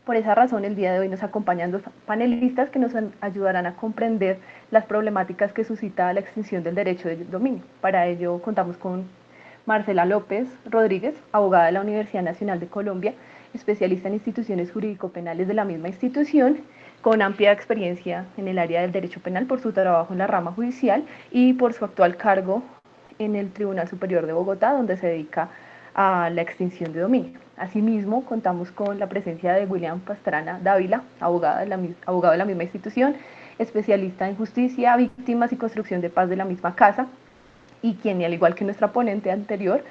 Por esa razón, el día de hoy nos acompañan dos panelistas que nos ayudarán a comprender las problemáticas que suscita la extinción del derecho de dominio. Para ello, contamos con Marcela López Rodríguez, abogada de la Universidad Nacional de Colombia, especialista en instituciones jurídico-penales de la misma institución, con amplia experiencia en el área del derecho penal por su trabajo en la rama judicial y por su actual cargo en el Tribunal Superior de Bogotá, donde se dedica a la extinción de dominio. Asimismo, contamos con la presencia de William Pastrana Dávila, abogado de la misma institución, especialista en justicia, víctimas y construcción de paz de la misma casa, y quien, al igual que nuestra ponente anterior,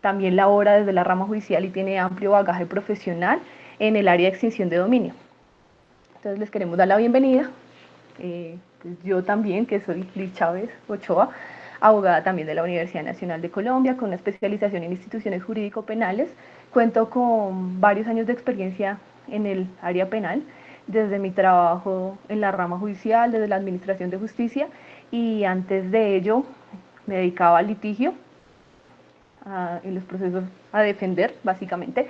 también labora desde la rama judicial y tiene amplio bagaje profesional en el área de extinción de dominio. Entonces les queremos dar la bienvenida. Pues yo también, que soy Liz Chávez Ochoa, abogada también de la Universidad Nacional de Colombia, con una especialización en instituciones jurídico-penales. Cuento con varios años de experiencia en el área penal, desde mi trabajo en la rama judicial, desde la Administración de Justicia, y antes de ello me dedicaba al litigio, en los procesos a defender, básicamente.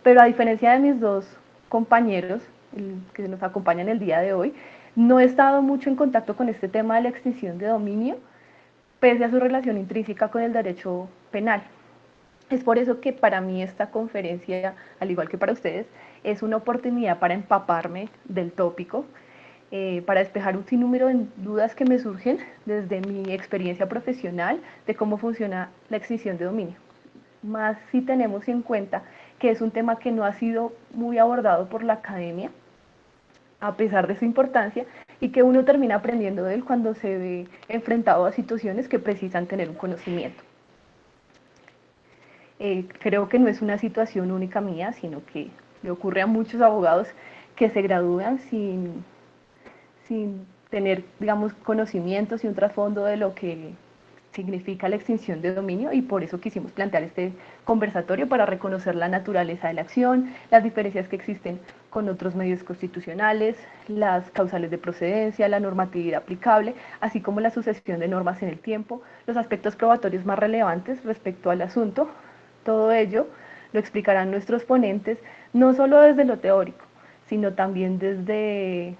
Pero a diferencia de mis dos compañeros que nos acompañan el día de hoy, no he estado mucho en contacto con este tema de la extinción de dominio, pese a su relación intrínseca con el derecho penal. Es por eso que para mí esta conferencia, al igual que para ustedes, es una oportunidad para empaparme del tópico, para despejar un sinnúmero de dudas que me surgen desde mi experiencia profesional de cómo funciona la extinción de dominio. Más si tenemos en cuenta que es un tema que no ha sido muy abordado por la academia, a pesar de su importancia, y que uno termina aprendiendo de él cuando se ve enfrentado a situaciones que precisan tener un conocimiento. Creo que no es una situación única mía, sino que le ocurre a muchos abogados que se gradúan sin tener, digamos, conocimientos y un trasfondo de lo que significa la extinción de dominio, y por eso quisimos plantear este conversatorio para reconocer la naturaleza de la acción, las diferencias que existen con otros medios constitucionales, las causales de procedencia, la normatividad aplicable, así como la sucesión de normas en el tiempo, los aspectos probatorios más relevantes respecto al asunto. Todo ello lo explicarán nuestros ponentes, no solo desde lo teórico, sino también desde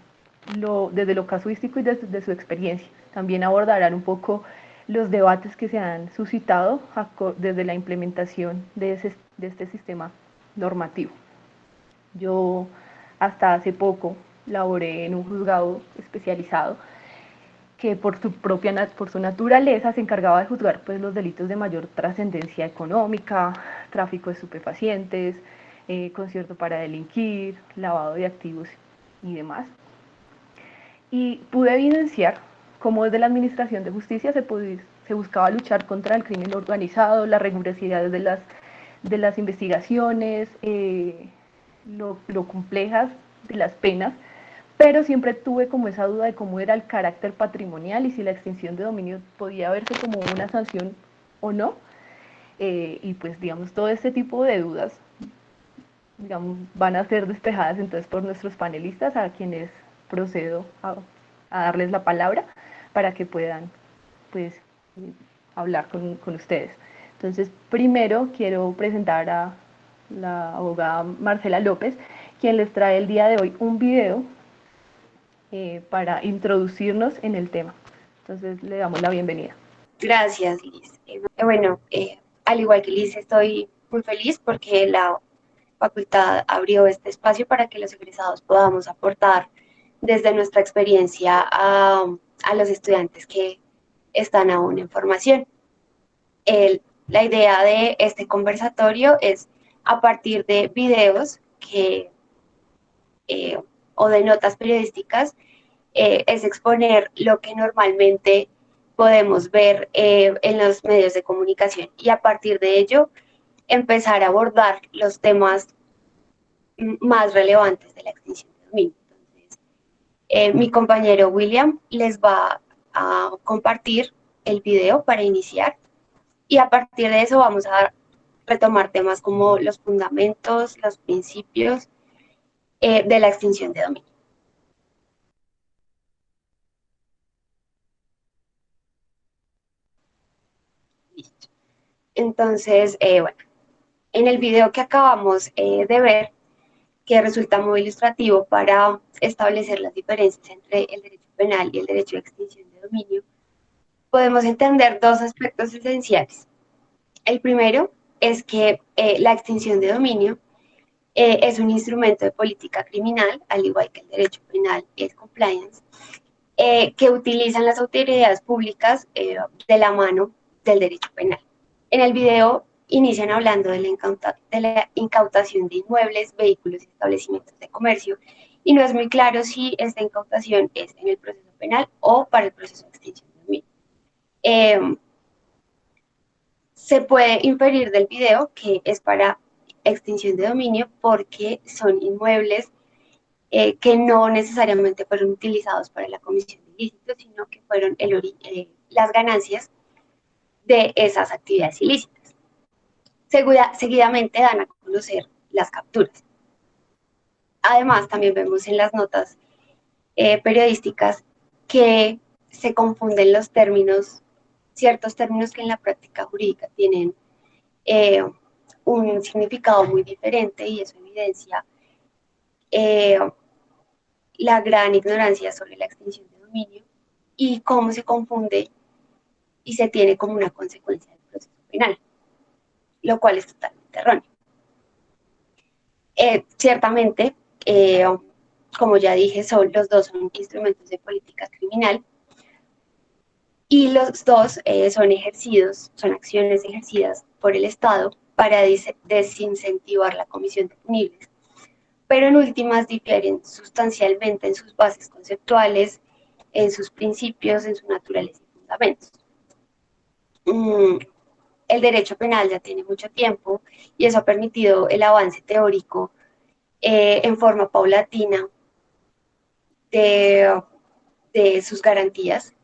lo casuístico y desde su experiencia. También abordarán un poco los debates que se han suscitado desde la implementación de este sistema normativo. Yo hasta hace poco laboré en un juzgado especializado que por su naturaleza se encargaba de juzgar pues, los delitos de mayor trascendencia económica, tráfico de estupefacientes, concierto para delinquir, lavado de activos y demás. Y pude evidenciar cómo desde la Administración de Justicia se buscaba luchar contra el crimen organizado, la rigurosidad de las investigaciones, lo complejas de las penas, pero siempre tuve como esa duda de cómo era el carácter patrimonial y si la extinción de dominio podía verse como una sanción o no. Y pues digamos, todo este tipo de dudas, digamos, van a ser despejadas entonces por nuestros panelistas, a quienes procedo a darles la palabra para que puedan pues hablar con ustedes. Entonces, primero quiero presentar a la abogada Marcela López, quien les trae el día de hoy un video para introducirnos en el tema. Entonces, le damos la bienvenida. Gracias, Liz. Bueno, al igual que Liz, estoy muy feliz porque la facultad abrió este espacio para que los egresados podamos aportar desde nuestra experiencia a los estudiantes que están aún en formación. La idea de este conversatorio es, a partir de videos eh, o de notas periodísticas, es exponer lo que normalmente podemos ver en los medios de comunicación y a partir de ello empezar a abordar los temas más relevantes de la extinción de dominio. Entonces, mi compañero William les va a compartir el video para iniciar y a partir de eso vamos a retomar temas como los fundamentos, los principios de la extinción de dominio. Listo. Entonces, bueno, en el video que acabamos de ver, que resulta muy ilustrativo para establecer las diferencias entre el derecho penal y el derecho de extinción de dominio, podemos entender dos aspectos esenciales. El primero es que la extinción de dominio es un instrumento de política criminal, al igual que el derecho penal es compliance, que utilizan las autoridades públicas de la mano del derecho penal. En el video inician hablando de la incautación de inmuebles, vehículos y establecimientos de comercio, y no es muy claro si esta incautación es en el proceso penal o para el proceso de extinción de dominio. Se puede inferir del video que es para extinción de dominio porque son inmuebles que no necesariamente fueron utilizados para la comisión de ilícitos, sino que fueron las ganancias de esas actividades ilícitas. Seguidamente dan a conocer las capturas. Además, también vemos en las notas periodísticas que se confunden los términos, ciertos términos que en la práctica jurídica tienen un significado muy diferente, y eso evidencia la gran ignorancia sobre la extinción de dominio y cómo se confunde y se tiene como una consecuencia del proceso penal, lo cual es totalmente erróneo. Ciertamente, como ya dije, los dos son instrumentos de política criminal y los dos son acciones ejercidas por el Estado para desincentivar la comisión de punibles, pero en últimas difieren sustancialmente en sus bases conceptuales, en sus principios, en su naturaleza y fundamentos. El derecho penal ya tiene mucho tiempo y eso ha permitido el avance teórico en forma paulatina de sus garantías.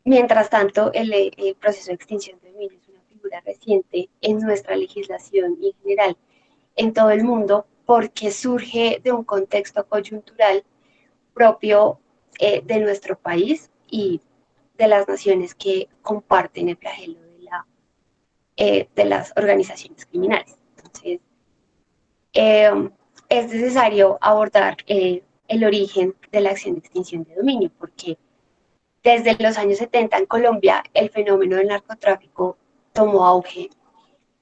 Mientras tanto, el proceso de extinción de dominio es una figura reciente en nuestra legislación y en general en todo el mundo porque surge de un contexto coyuntural propio de nuestro país y de las naciones que comparten el flagelo de las organizaciones criminales. Entonces, es necesario abordar el origen de la acción de extinción de dominio, porque desde los años 70 en Colombia el fenómeno del narcotráfico tomó auge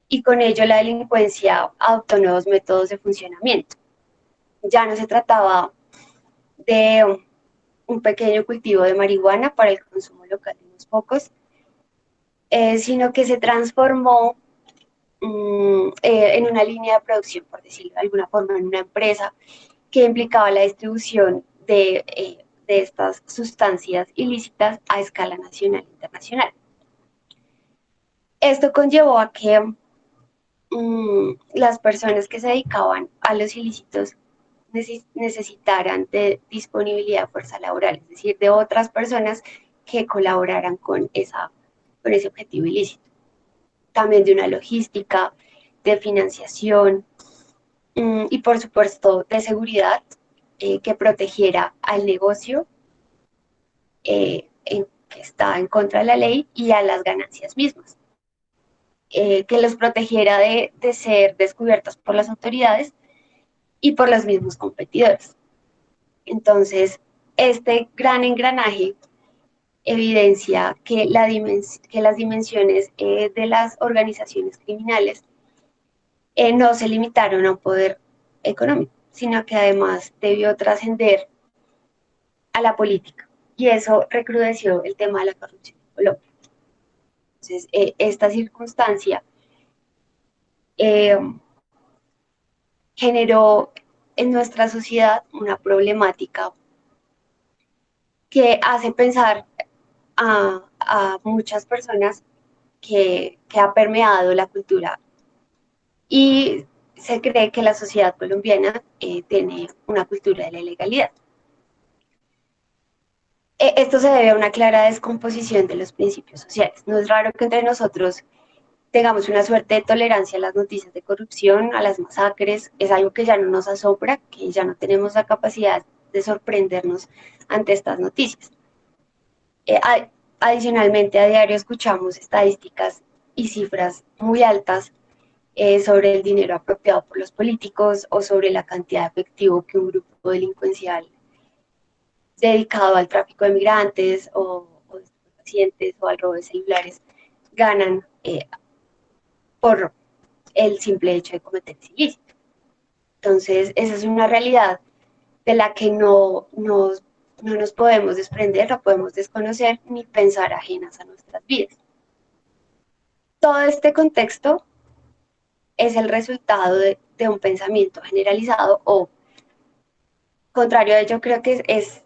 y con ello la delincuencia adoptó nuevos métodos de funcionamiento. Ya no se trataba de un pequeño cultivo de marihuana para el consumo local de unos pocos, sino que se transformó en una línea de producción, por decirlo de alguna forma, en una empresa que implicaba la distribución de estas sustancias ilícitas a escala nacional e internacional. Esto conllevó a que las personas que se dedicaban a los ilícitos necesitaran de disponibilidad de fuerza laboral, es decir, de otras personas que colaboraran con ese objetivo ilícito. También de una logística, de financiación y por supuesto de seguridad que protegiera al negocio que está en contra de la ley y a las ganancias mismas. Que los protegiera de ser descubiertos por las autoridades y por los mismos competidores. Entonces, este gran engranaje evidencia que las dimensiones de las organizaciones criminales no se limitaron a un poder económico, sino que además debió trascender a la política. Y eso recrudeció el tema de la corrupción en Colombia. Entonces, esta circunstancia generó en nuestra sociedad una problemática que hace pensar a muchas personas que ha permeado la cultura y se cree que la sociedad colombiana tiene una cultura de la ilegalidad. Esto se debe a una clara descomposición de los principios sociales. No es raro que entre nosotros tengamos una suerte de tolerancia a las noticias de corrupción, a las masacres. Es algo que ya no nos asombra, que ya no tenemos la capacidad de sorprendernos ante estas noticias. Adicionalmente, a diario escuchamos estadísticas y cifras muy altas sobre el dinero apropiado por los políticos o sobre la cantidad de efectivo que un grupo delincuencial dedicado al tráfico de migrantes o de pacientes o al robo de celulares ganan por el simple hecho de cometer ese ilícito. Entonces, esa es una realidad de la que no nos podemos desprender, no podemos desconocer ni pensar ajenas a nuestras vidas. Todo este contexto es el resultado de un pensamiento generalizado o, contrario a ello, creo que es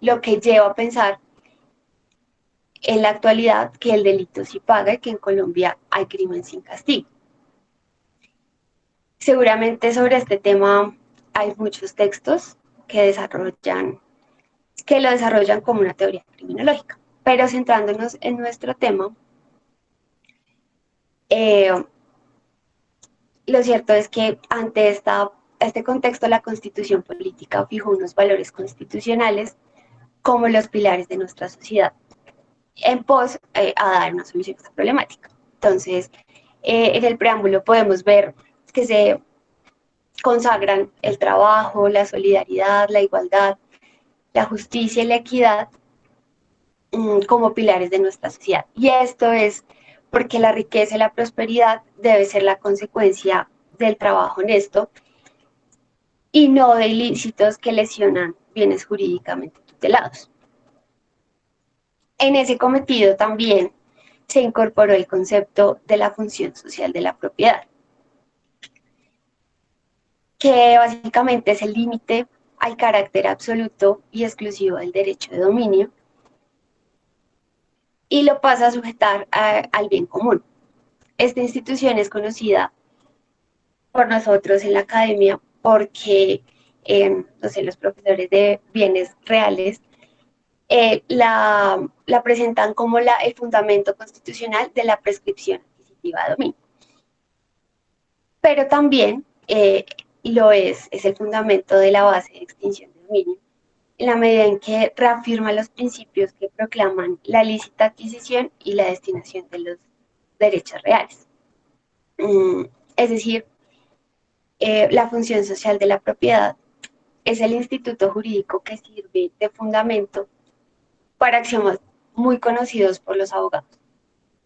lo que lleva a pensar en la actualidad que el delito sí paga y que en Colombia hay crimen sin castigo. Seguramente sobre este tema hay muchos textos que lo desarrollan como una teoría criminológica. Pero centrándonos en nuestro tema, eh, lo cierto es que ante este contexto la Constitución política fijó unos valores constitucionales como los pilares de nuestra sociedad en pos a dar una solución a esta problemática. Entonces, en el preámbulo podemos ver que se consagran el trabajo, la solidaridad, la igualdad, la justicia y la equidad como pilares de nuestra sociedad. Y esto es porque la riqueza y la prosperidad debe ser la consecuencia del trabajo honesto y no de ilícitos que lesionan bienes jurídicamente tutelados. En ese cometido también se incorporó el concepto de la función social de la propiedad, que básicamente es el límite al carácter absoluto y exclusivo del derecho de dominio y lo pasa a sujetar al bien común. Esta institución es conocida por nosotros en la academia porque, no sé, los profesores de bienes reales la presentan como el fundamento constitucional de la prescripción adquisitiva de dominio. Pero también es el fundamento de la base de extinción de dominio, en la medida en que reafirma los principios que proclaman la lícita adquisición y la destinación de los derechos reales. Es decir, la función social de la propiedad es el instituto jurídico que sirve de fundamento para axiomas muy conocidos por los abogados,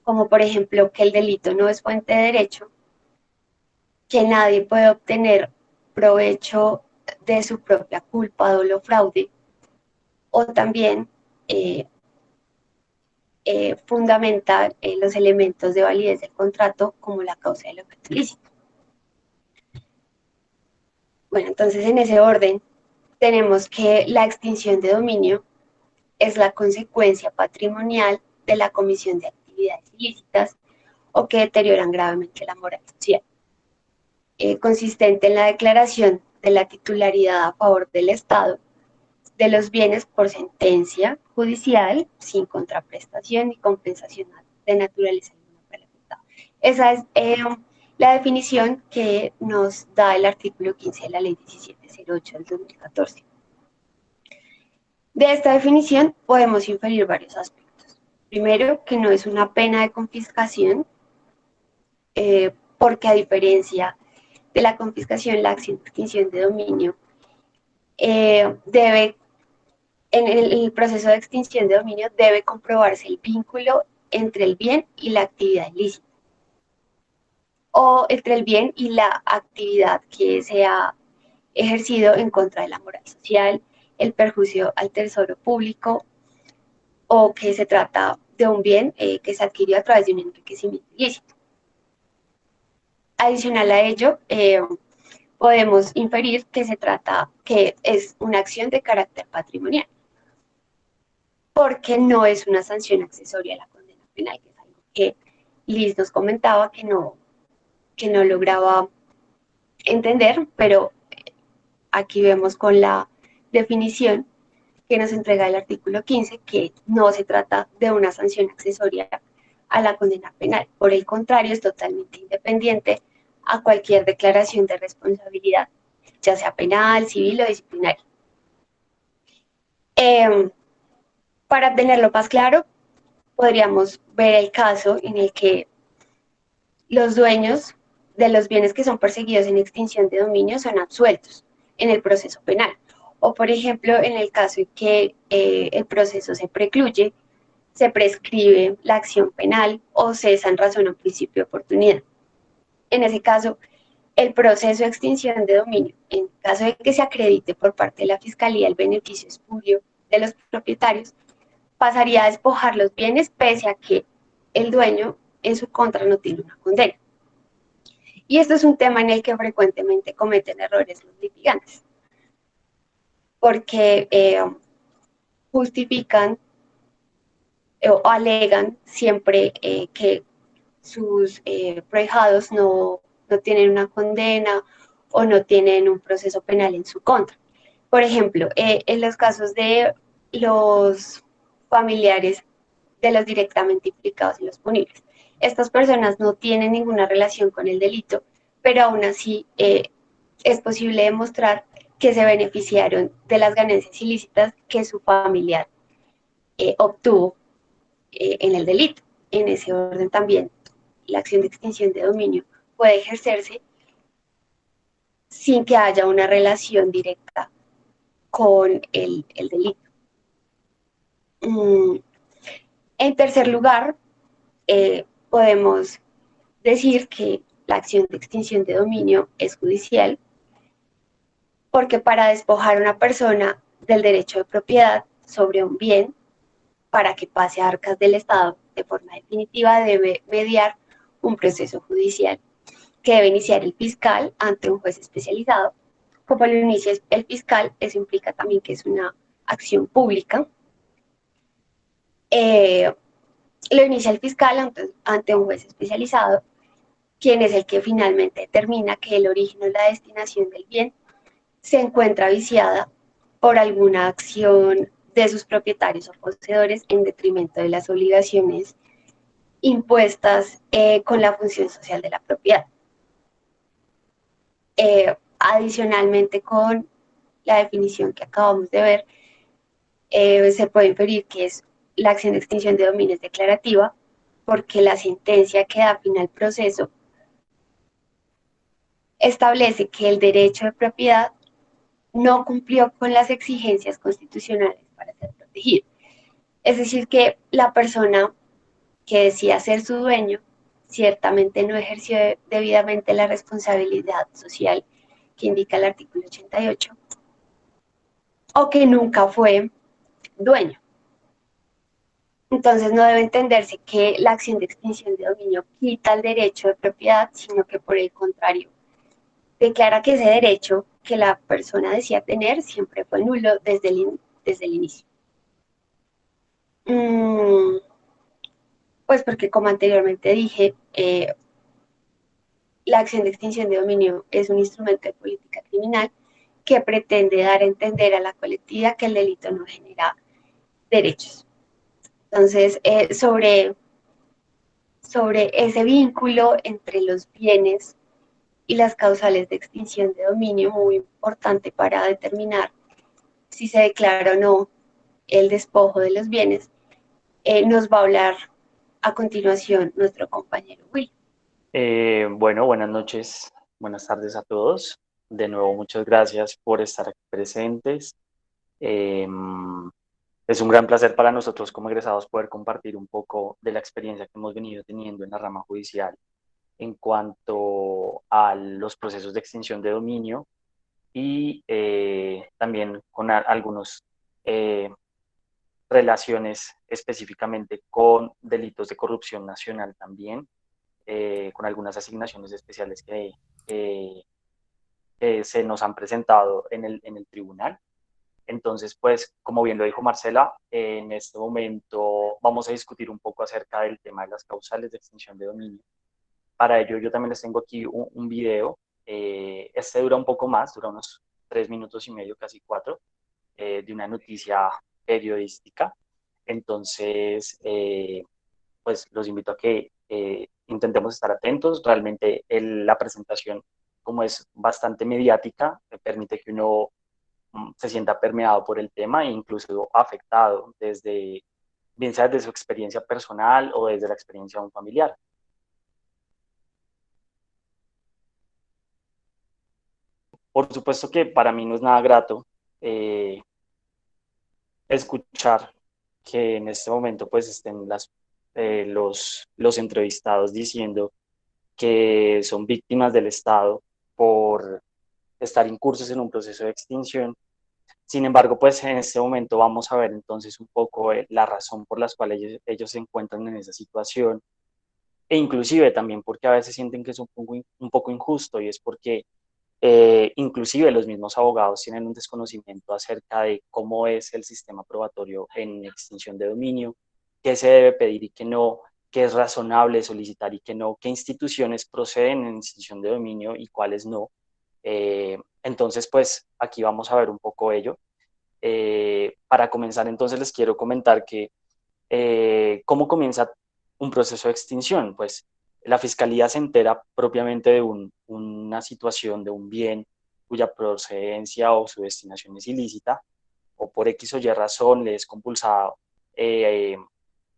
como por ejemplo que el delito no es fuente de derecho, que nadie puede obtener provecho de su propia culpa, dolo o fraude, o también eh, fundamenta los elementos de validez del contrato como la causa del objeto ilícito. Bueno, entonces en ese orden tenemos que la extinción de dominio es la consecuencia patrimonial de la comisión de actividades ilícitas o que deterioran gravemente la moral social, consistente en la declaración de la titularidad a favor del Estado de los bienes por sentencia judicial sin contraprestación ni compensación de naturaleza alguna para el afectado. Esa es la definición que nos da el artículo 15 de la Ley 1708 del 2014. De esta definición podemos inferir varios aspectos. Primero, que no es una pena de confiscación, porque a diferencia de la confiscación, la acción de extinción de dominio debe, en el proceso de extinción de dominio, debe comprobarse el vínculo entre el bien y la actividad ilícita, o entre el bien y la actividad que se ha ejercido en contra de la moral social, el perjuicio al tesoro público, o que se trata de un bien que se adquirió a través de un enriquecimiento ilícito. Adicional a ello, podemos inferir que es una acción de carácter patrimonial, porque no es una sanción accesoria a la condena penal, que es algo que Liz nos comentaba que no lograba entender, pero aquí vemos con la definición que nos entrega el artículo 15 que no se trata de una sanción accesoria a la condena penal. Por el contrario, es totalmente independiente a cualquier declaración de responsabilidad, ya sea penal, civil o disciplinaria. Para tenerlo más claro, podríamos ver el caso en el que los dueños de los bienes que son perseguidos en extinción de dominio son absueltos en el proceso penal. O, por ejemplo, en el caso en que el proceso se precluye, se prescribe la acción penal o cesa en razón a un principio de oportunidad. En ese caso, el proceso de extinción de dominio, en caso de que se acredite por parte de la Fiscalía el beneficio espurio de los propietarios, pasaría a despojar los bienes pese a que el dueño en su contra no tiene una condena. Y esto es un tema en el que frecuentemente cometen errores los litigantes, porque justifican o alegan siempre que sus prohijados no tienen una condena o no tienen un proceso penal en su contra. Por ejemplo, en los casos de los familiares de los directamente implicados y los punibles. Estas personas no tienen ninguna relación con el delito, pero aún así es posible demostrar que se beneficiaron de las ganancias ilícitas que su familiar obtuvo en el delito. En ese orden también la acción de extinción de dominio puede ejercerse sin que haya una relación directa con el delito. En tercer lugar, podemos decir que la acción de extinción de dominio es judicial porque para despojar a una persona del derecho de propiedad sobre un bien, para que pase a arcas del Estado de forma definitiva, debe mediar un proceso judicial que debe iniciar el fiscal ante un juez especializado. Como lo inicia el fiscal, eso implica también que es una acción pública. Lo inicia el fiscal ante un juez especializado, quien es el que finalmente determina que el origen o la destinación del bien se encuentra viciada por alguna acción de sus propietarios o poseedores en detrimento de las obligaciones impuestas con la función social de la propiedad. Adicionalmente, con la definición que acabamos de ver, se puede inferir que es la acción de extinción de dominio es declarativa porque la sentencia que da fin al proceso establece que el derecho de propiedad no cumplió con las exigencias constitucionales para ser protegido. Es decir, que la persona que decía ser su dueño ciertamente no ejerció debidamente la responsabilidad social que indica el artículo 88 o que nunca fue dueño. Entonces no debe entenderse que la acción de extinción de dominio quita el derecho de propiedad, sino que por el contrario, declara que ese derecho que la persona decía tener siempre fue nulo desde el inicio. Pues porque como anteriormente dije, la acción de extinción de dominio es un instrumento de política criminal que pretende dar a entender a la colectividad que el delito no genera derechos. Entonces, sobre ese vínculo entre los bienes y las causales de extinción de dominio, muy importante para determinar si se declara o no el despojo de los bienes, nos va a hablar a continuación nuestro compañero Will. Bueno, buenas noches, buenas tardes a todos. De nuevo, muchas gracias por estar aquí presentes. Es un gran placer para nosotros como egresados poder compartir un poco de la experiencia que hemos venido teniendo en la rama judicial en cuanto a los procesos de extinción de dominio y también con algunos relaciones específicamente con delitos de corrupción nacional también, con algunas asignaciones especiales que se nos han presentado en el tribunal. Entonces, pues, como bien lo dijo Marcela, en este momento vamos a discutir un poco acerca del tema de las causales de extinción de dominio. Para ello, yo también les tengo aquí un video. Este dura un poco más, dura unos 3 minutos y medio, casi 4, de una noticia periodística. Entonces, pues los invito a que intentemos estar atentos. Realmente la presentación, como es bastante mediática, permite que uno se sienta permeado por el tema e incluso afectado desde, bien sea desde su experiencia personal o desde la experiencia de un familiar. Por supuesto que para mí no es nada grato escuchar que en este momento pues estén los entrevistados diciendo que son víctimas del Estado por estar incursos en un proceso de extinción. Sin embargo, pues en este momento vamos a ver entonces un poco la razón por la cual ellos se encuentran en esa situación, e inclusive también porque a veces sienten que es un poco injusto, y es porque inclusive los mismos abogados tienen un desconocimiento acerca de cómo es el sistema probatorio en extinción de dominio, qué se debe pedir y qué no, qué es razonable solicitar y qué no, qué instituciones proceden en extinción de dominio y cuáles no. Entonces, pues aquí vamos a ver un poco ello. Para comenzar, entonces les quiero comentar que ¿cómo comienza un proceso de extinción? Pues la fiscalía se entera propiamente de una situación de un bien cuya procedencia o su destinación es ilícita, o por X o Y razón le es compulsado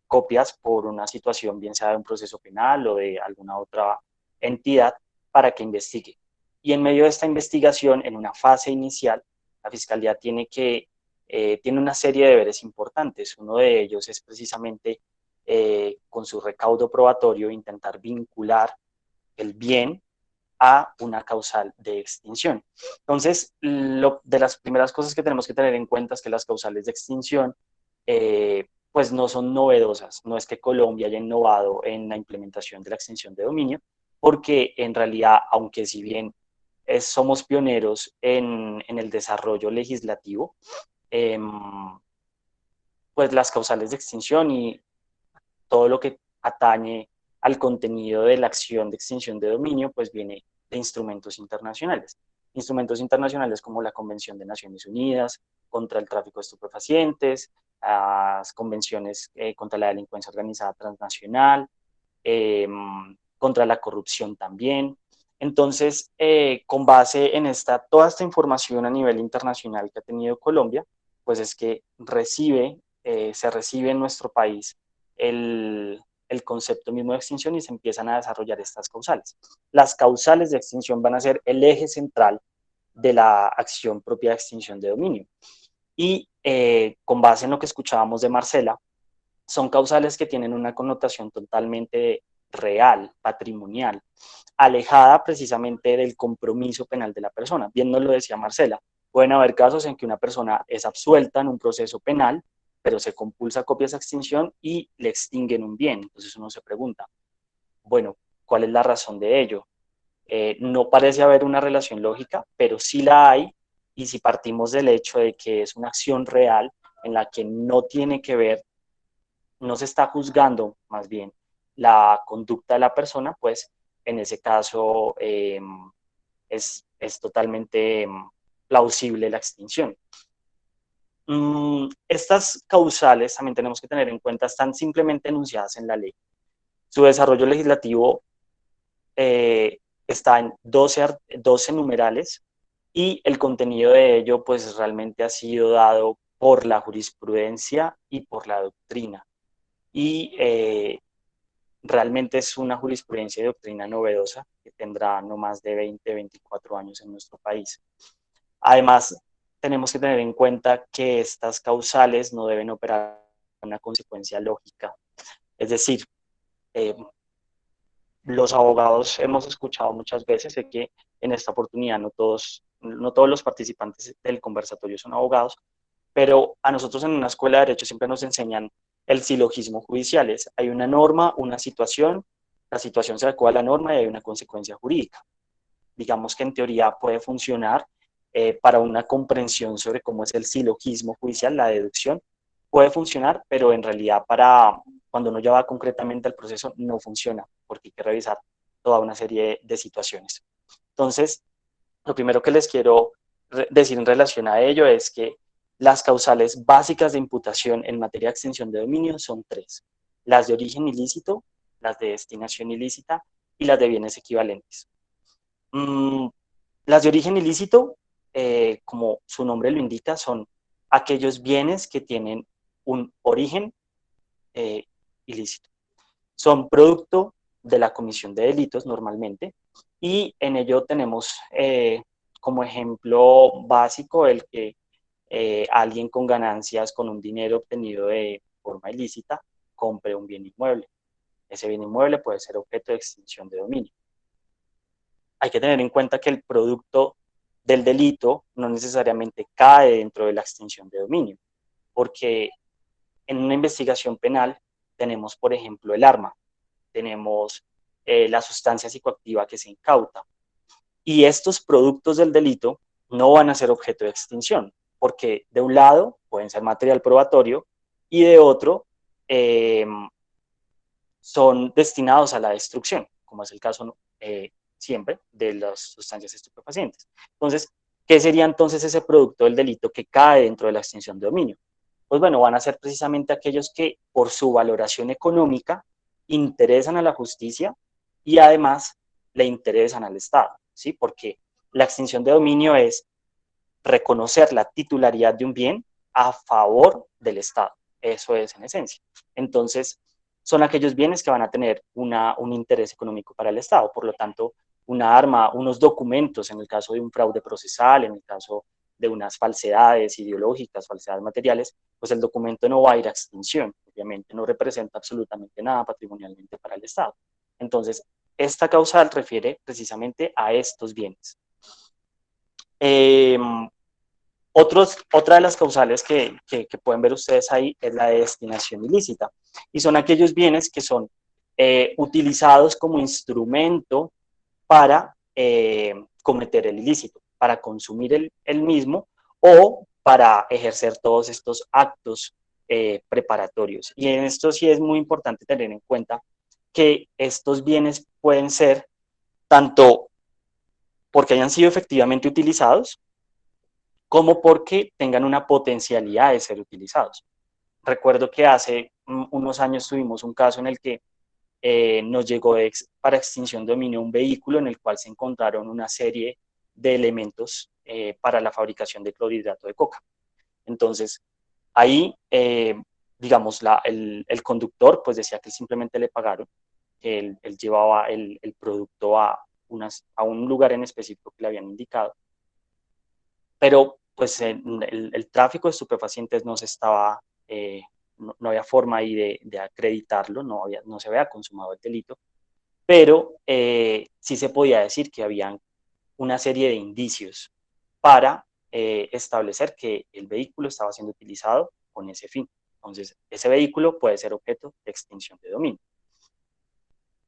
copias por una situación, bien sea de un proceso penal o de alguna otra entidad, para que investigue. Y en medio de esta investigación, en una fase inicial, la fiscalía tiene una serie de deberes importantes. Uno de ellos es precisamente con su recaudo probatorio intentar vincular el bien a una causal de extinción. Entonces, de las primeras cosas que tenemos que tener en cuenta es que las causales de extinción pues no son novedosas. No es que Colombia haya innovado en la implementación de la extinción de dominio, porque en realidad, aunque si bien somos pioneros en el desarrollo legislativo, eh, pues las causales de extinción y todo lo que atañe al contenido de la acción de extinción de dominio, pues viene de instrumentos internacionales. Instrumentos internacionales como la Convención de Naciones Unidas contra el tráfico de estupefacientes, las convenciones contra la delincuencia organizada transnacional, eh, contra la corrupción también. Entonces, con base en toda esta información a nivel internacional que ha tenido Colombia, pues es que se recibe en nuestro país el concepto mismo de extinción y se empiezan a desarrollar estas causales. Las causales de extinción van a ser el eje central de la acción propia de extinción de dominio. Y con base en lo que escuchábamos de Marcela, son causales que tienen una connotación totalmente real, patrimonial, alejada precisamente del compromiso penal de la persona. Bien nos lo decía Marcela, pueden haber casos en que una persona es absuelta en un proceso penal, pero se compulsa copias de extinción y le extinguen un bien. Entonces uno se pregunta, bueno, ¿cuál es la razón de ello? No parece haber una relación lógica, pero sí la hay, y si partimos del hecho de que es una acción real en la que no tiene que ver, no se está juzgando más bien la conducta de la persona, pues en ese caso es totalmente plausible la extinción. Estas causales, también tenemos que tener en cuenta, están simplemente enunciadas en la ley. Su desarrollo legislativo está en 12 numerales, y el contenido de ello pues realmente ha sido dado por la jurisprudencia y por la doctrina. Y realmente es una jurisprudencia y doctrina novedosa que tendrá no más de 20, 24 años en nuestro país. Además, tenemos que tener en cuenta que estas causales no deben operar una consecuencia lógica. Es decir, eh, los abogados hemos escuchado muchas veces que en esta oportunidad no todos los participantes del conversatorio son abogados, pero a nosotros en una escuela de derecho siempre nos enseñan el silogismo judicial. Hay una norma, una situación, la situación se adecua a la norma y hay una consecuencia jurídica. Digamos que en teoría puede funcionar para una comprensión sobre cómo es el silogismo judicial, la deducción, puede funcionar, pero en realidad para cuando uno ya va concretamente al proceso no funciona, porque hay que revisar toda una serie de situaciones. Entonces, lo primero que les quiero decir en relación a ello es que las causales básicas de imputación en materia de extinción de dominio son tres: las de origen ilícito, las de destinación ilícita y las de bienes equivalentes. Mm, las de origen ilícito, como su nombre lo indica, son aquellos bienes que tienen un origen eh, ilícito. Son producto de la comisión de delitos normalmente, y en ello tenemos como ejemplo básico el que alguien con ganancias, con un dinero obtenido de forma ilícita, compre un bien inmueble. Ese bien inmueble puede ser objeto de extinción de dominio. Hay que tener en cuenta que el producto del delito no necesariamente cae dentro de la extinción de dominio, porque en una investigación penal tenemos, por ejemplo, el arma, tenemos la sustancia psicoactiva que se incauta, y estos productos del delito no van a ser objeto de extinción, porque de un lado pueden ser material probatorio y de otro son destinados a la destrucción, como es el caso siempre de las sustancias estupefacientes. Entonces, ¿qué sería entonces ese producto del delito que cae dentro de la extinción de dominio? Pues bueno, van a ser precisamente aquellos que por su valoración económica interesan a la justicia y además le interesan al Estado, ¿sí? Porque la extinción de dominio es reconocer la titularidad de un bien a favor del Estado. Eso es en esencia. Entonces, son aquellos bienes que van a tener un interés económico para el Estado. Por lo tanto, una arma, unos documentos, en el caso de un fraude procesal, en el caso de unas falsedades ideológicas, falsedades materiales, pues el documento no va a ir a extinción. Obviamente no representa absolutamente nada patrimonialmente para el Estado. Entonces, esta causal refiere precisamente a estos bienes. Otra de las causales que pueden ver ustedes ahí es la de destinación ilícita, y son aquellos bienes que son utilizados como instrumento para cometer el ilícito, para consumir el mismo o para ejercer todos estos actos preparatorios. Y en esto sí es muy importante tener en cuenta que estos bienes pueden ser tanto porque hayan sido efectivamente utilizados, como porque tengan una potencialidad de ser utilizados. Recuerdo que hace unos años tuvimos un caso en el que nos llegó para extinción de dominio un vehículo en el cual se encontraron una serie de elementos para la fabricación de clorhidrato de coca. Entonces, ahí, digamos, el conductor pues decía que simplemente le pagaron, que él llevaba el producto a un lugar en específico que le habían indicado, pero pues el tráfico de estupefacientes no se estaba, no había forma ahí de acreditarlo, no se había consumado el delito, pero sí se podía decir que habían una serie de indicios para establecer que el vehículo estaba siendo utilizado con ese fin. Entonces, ese vehículo puede ser objeto de extinción de dominio.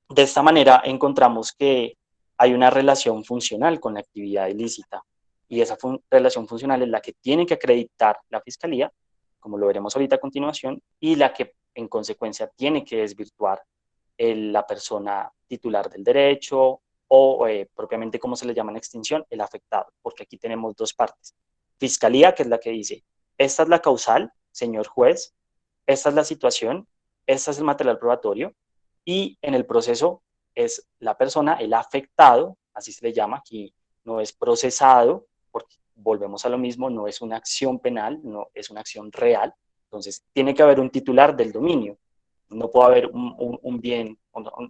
De esta manera encontramos que hay una relación funcional con la actividad ilícita, y esa relación funcional es la que tiene que acreditar la Fiscalía, como lo veremos ahorita a continuación, y la que en consecuencia tiene que desvirtuar la persona titular del derecho o propiamente como se le llama en extinción, el afectado, porque aquí tenemos dos partes. Fiscalía, que es la que dice, esta es la causal, señor juez, esta es la situación, este es el material probatorio, y en el proceso es la persona, el afectado, así se le llama, aquí no es procesado, porque volvemos a lo mismo, no es una acción penal, no es una acción real, entonces tiene que haber un titular del dominio, no puede haber un bien,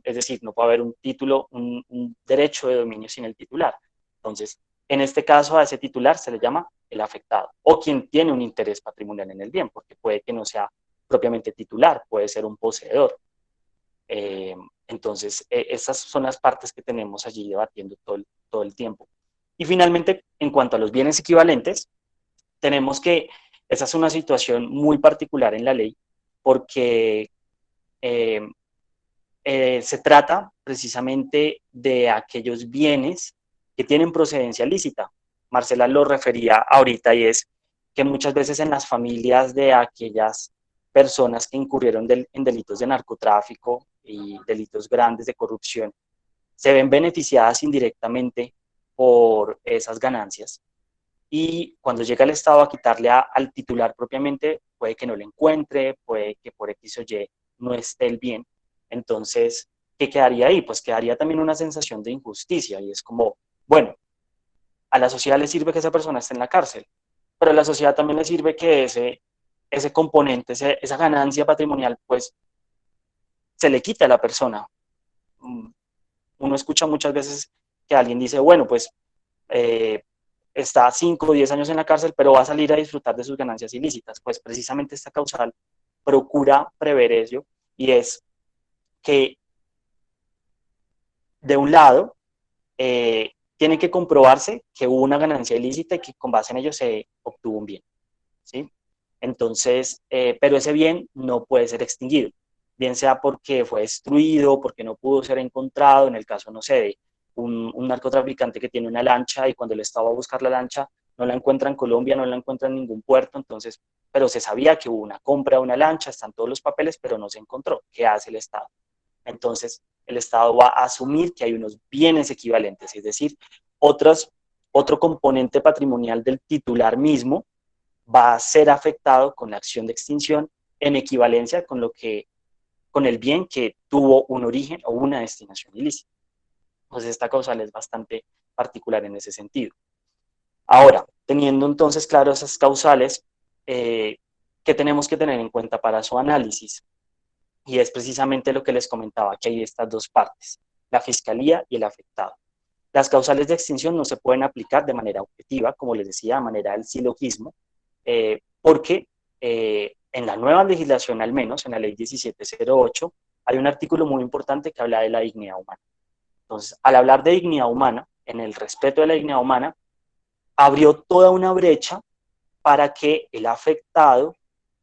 es decir, no puede haber un título, un derecho de dominio sin el titular. Entonces, en este caso a ese titular se le llama el afectado, o quien tiene un interés patrimonial en el bien, porque puede que no sea propiamente titular, puede ser un poseedor. Entonces, esas son las partes que tenemos allí debatiendo todo el tiempo. Y finalmente, en cuanto a los bienes equivalentes, tenemos que esa es una situación muy particular en la ley, porque se trata precisamente de aquellos bienes que tienen procedencia lícita. Marcela lo refería ahorita, y es que muchas veces en las familias de aquellas personas que incurrieron en delitos de narcotráfico y delitos grandes de corrupción se ven beneficiadas indirectamente por esas ganancias, y cuando llega el Estado a quitarle al titular propiamente, puede que no lo encuentre, puede que por X o Y no esté el bien. Entonces, ¿qué quedaría ahí? Pues quedaría también una sensación de injusticia, y es como, bueno, a la sociedad le sirve que esa persona esté en la cárcel, pero a la sociedad también le sirve que ese componente, esa ganancia patrimonial, pues se le quita a la persona. Uno escucha muchas veces que alguien dice, bueno, pues está 5 o 10 años en la cárcel, pero va a salir a disfrutar de sus ganancias ilícitas. Pues precisamente esta causal procura prever ello, y es que de un lado tiene que comprobarse que hubo una ganancia ilícita y que con base en ello se obtuvo un bien, ¿sí? Entonces, pero ese bien no puede ser extinguido, bien sea porque fue destruido, porque no pudo ser encontrado, en el caso, no sé, de un narcotraficante que tiene una lancha y cuando el Estado va a buscar la lancha no la encuentra en Colombia, no la encuentra en ningún puerto, entonces, pero se sabía que hubo una compra de una lancha, están todos los papeles, pero no se encontró. ¿Qué hace el Estado? Entonces, el Estado va a asumir que hay unos bienes equivalentes, es decir, otro componente patrimonial del titular mismo va a ser afectado con la acción de extinción en equivalencia con el bien que tuvo un origen o una destinación ilícita. Entonces, esta causal es bastante particular en ese sentido. Ahora, teniendo entonces claro esas causales, ¿qué tenemos que tener en cuenta para su análisis? Y es precisamente lo que les comentaba, que hay estas dos partes, la fiscalía y el afectado. Las causales de extinción no se pueden aplicar de manera objetiva, como les decía, de manera del silogismo, porque en la nueva legislación, al menos en la ley 1708, hay un artículo muy importante que habla de la dignidad humana. Entonces, al hablar de dignidad humana, en el respeto de la dignidad humana, abrió toda una brecha para que el afectado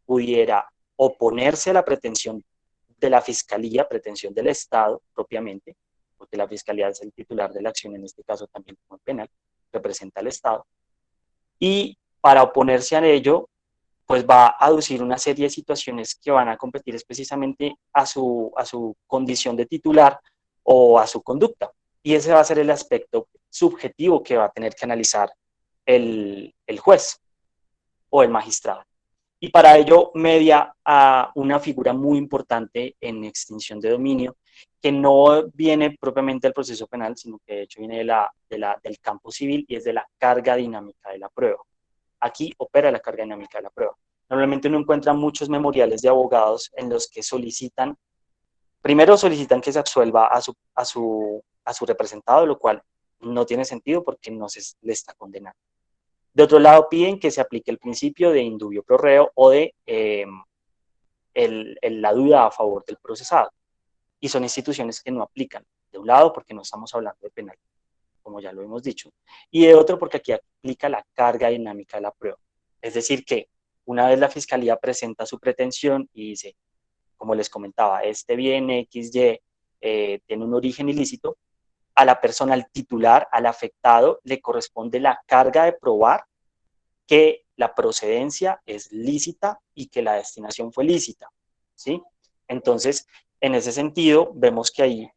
pudiera oponerse a la pretensión de la fiscalía, pretensión del Estado propiamente, porque la fiscalía es el titular de la acción, en este caso también como penal, representa al Estado, y para oponerse a ello, pues va a aducir una serie de situaciones que van a competir es precisamente a su condición de titular o a su conducta. Y ese va a ser el aspecto subjetivo que va a tener que analizar el juez o el magistrado. Y para ello media a una figura muy importante en extinción de dominio, que no viene propiamente del proceso penal, sino que de hecho viene del campo civil, y es de la carga dinámica de la prueba. Aquí opera la carga dinámica de la prueba. Normalmente uno encuentra muchos memoriales de abogados en los que solicitan, primero solicitan que se absuelva a su representado, lo cual no tiene sentido porque no se le está condenando. De otro lado, piden que se aplique el principio de indubio pro reo o de la duda a favor del procesado. Y son instituciones que no aplican. De un lado, porque no estamos hablando de penal, como ya lo hemos dicho. Y de otro, porque aquí aplica la carga dinámica de la prueba. Es decir, que una vez la fiscalía presenta su pretensión y dice, como les comentaba, este bien XY tiene un origen ilícito, a la persona, al titular, al afectado, le corresponde la carga de probar que la procedencia es lícita y que la destinación fue lícita, ¿sí? Entonces, en ese sentido, vemos que hay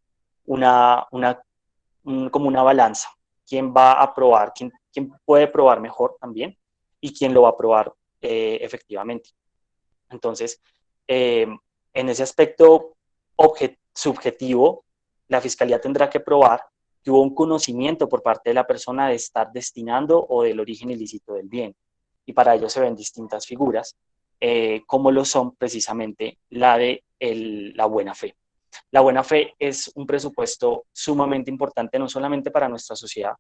como una balanza. ¿Quién va a probar? ¿Quién puede probar mejor también? ¿Y quién lo va a probar efectivamente? Entonces, en ese aspecto subjetivo, la fiscalía tendrá que probar que hubo un conocimiento por parte de la persona de estar destinando o del origen ilícito del bien. Y para ello se ven distintas figuras, como lo son precisamente la de la buena fe. La buena fe es un presupuesto sumamente importante, no solamente para nuestra sociedad,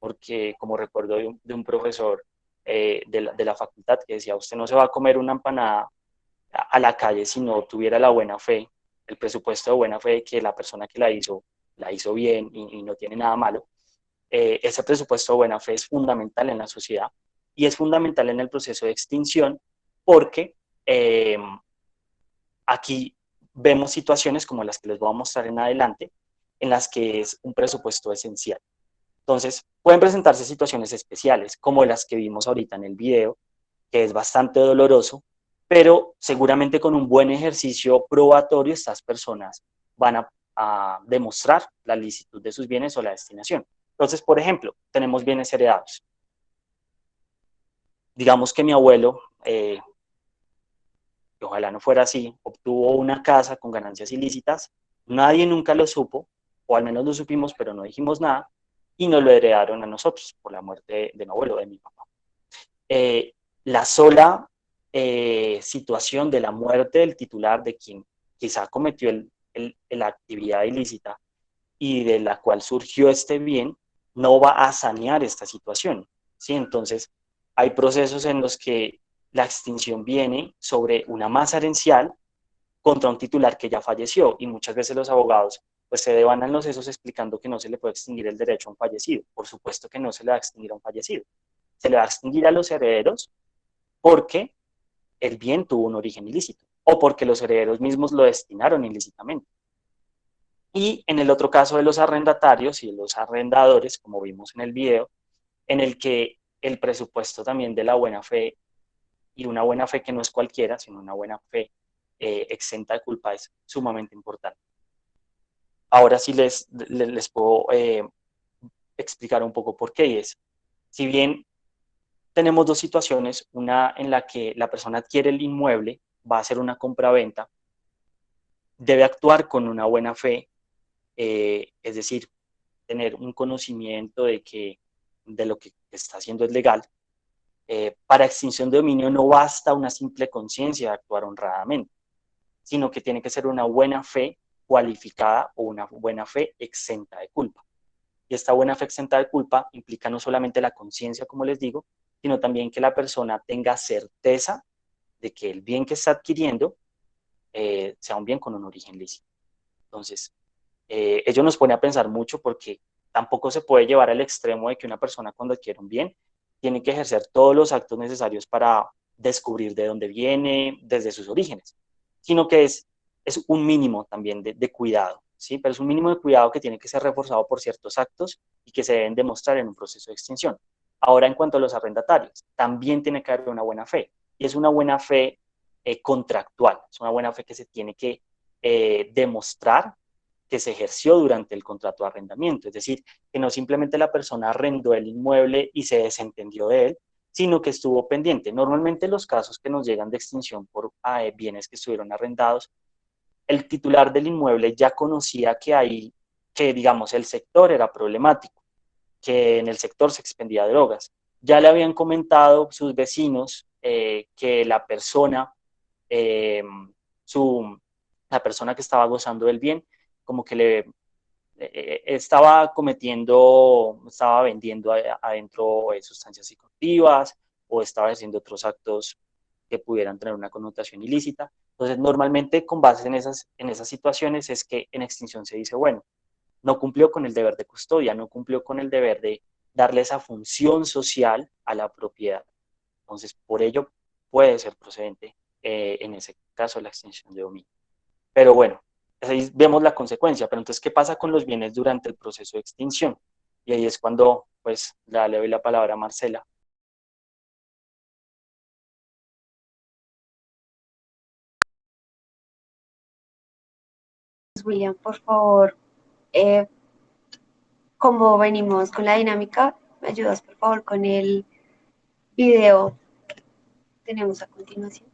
porque como recuerdo de un profesor de la facultad que decía, usted no se va a comer una empanada a la calle si no tuviera la buena fe, el presupuesto de buena fe de que la persona que la hizo bien y no tiene nada malo. Ese presupuesto de buena fe es fundamental en la sociedad y es fundamental en el proceso de extinción porque aquí vemos situaciones como las que les voy a mostrar en adelante, en las que es un presupuesto esencial. Entonces, pueden presentarse situaciones especiales, como las que vimos ahorita en el video, que es bastante doloroso, pero seguramente con un buen ejercicio probatorio estas personas van a demostrar la licitud de sus bienes o la destinación. Entonces, por ejemplo, tenemos bienes heredados. Digamos que mi abuelo, que ojalá no fuera así, obtuvo una casa con ganancias ilícitas, nadie nunca lo supo, o al menos lo supimos, pero no dijimos nada, y nos lo heredaron a nosotros por la muerte de mi abuelo, de mi papá. La sola situación de la muerte del titular, de quien quizá cometió la actividad ilícita y de la cual surgió este bien, no va a sanear esta situación. ¿sí? Entonces, hay procesos en los que la extinción viene sobre una masa herencial contra un titular que ya falleció, y muchas veces los abogados pues se devannan los sesos explicando que no se le puede extinguir el derecho a un fallecido. Por supuesto que no se le va a extinguir a un fallecido, se le va a extinguir a los herederos porque el bien tuvo un origen ilícito o porque los herederos mismos lo destinaron ilícitamente. Y en el otro caso de los arrendatarios y de los arrendadores, como vimos en el video, en el que el presupuesto también de la buena fe, y una buena fe que no es cualquiera, sino una buena fe exenta de culpa, es sumamente importante. Ahora sí les puedo explicar un poco por qué, y es, si bien tenemos dos situaciones, una en la que la persona adquiere el inmueble, va a hacer una compra-venta, debe actuar con una buena fe, es decir, tener un conocimiento de lo que está haciendo es legal. Para extinción de dominio no basta una simple conciencia de actuar honradamente, sino que tiene que ser una buena fe cualificada o una buena fe exenta de culpa. Y esta buena fe exenta de culpa implica no solamente la conciencia, como les digo, sino también que la persona tenga certeza de que el bien que está adquiriendo sea un bien con un origen lícito. Entonces, ello nos pone a pensar mucho, porque tampoco se puede llevar al extremo de que una persona, cuando adquiere un bien, tiene que ejercer todos los actos necesarios para descubrir de dónde viene, desde sus orígenes, sino que es un mínimo también de cuidado, ¿sí? Pero es un mínimo de cuidado que tiene que ser reforzado por ciertos actos y que se deben demostrar en un proceso de extinción. Ahora, en cuanto a los arrendatarios, también tiene que haber una buena fe, y es una buena fe contractual, es una buena fe que se tiene que demostrar que se ejerció durante el contrato de arrendamiento, es decir, que no simplemente la persona arrendó el inmueble y se desentendió de él, sino que estuvo pendiente. Normalmente los casos que nos llegan de extinción por bienes que estuvieron arrendados, el titular del inmueble ya conocía que digamos el sector era problemático, que en el sector se expendía drogas. Ya le habían comentado sus vecinos que eh, su, la persona que estaba gozando del bien, como que estaba vendiendo adentro sustancias psicoactivas, o estaba haciendo otros actos que pudieran tener una connotación ilícita. Entonces, normalmente con base en esas situaciones es que en extinción se dice, bueno, no cumplió con el deber de custodia, no cumplió con el deber de darle esa función social a la propiedad. Entonces, por ello puede ser procedente, en ese caso, la extinción de dominio. Pero bueno, ahí vemos la consecuencia. Pero entonces, ¿qué pasa con los bienes durante el proceso de extinción? Y ahí es cuando pues le doy la palabra a Marcela. William, por favor, eh, como venimos con la dinámica, ¿me ayudas por favor con el video que tenemos a continuación?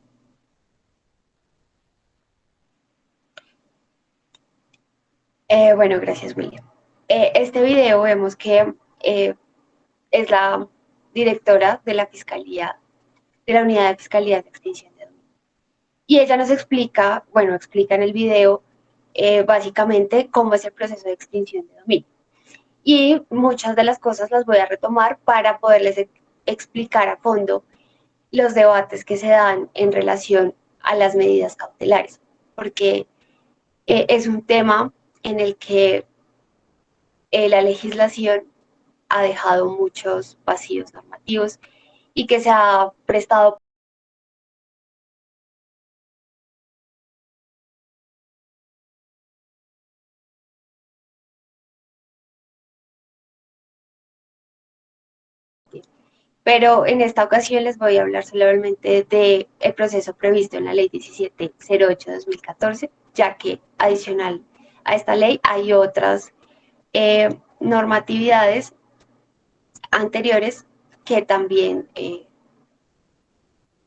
Bueno, gracias, William. Este video vemos que es la directora de la Fiscalía, de la Unidad de Fiscalía de Extinción de Dominio. Y ella nos explica, bueno, explica en el video básicamente cómo es el proceso de extinción de dominio. Y muchas de las cosas las voy a retomar para poderles explicar a fondo los debates que se dan en relación a las medidas cautelares, porque es un tema en el que la legislación ha dejado muchos vacíos normativos y que se ha prestado. Pero en esta ocasión les voy a hablar solamente del proceso previsto en la Ley 1708/2014, ya que adicional a esta ley hay otras normatividades anteriores que también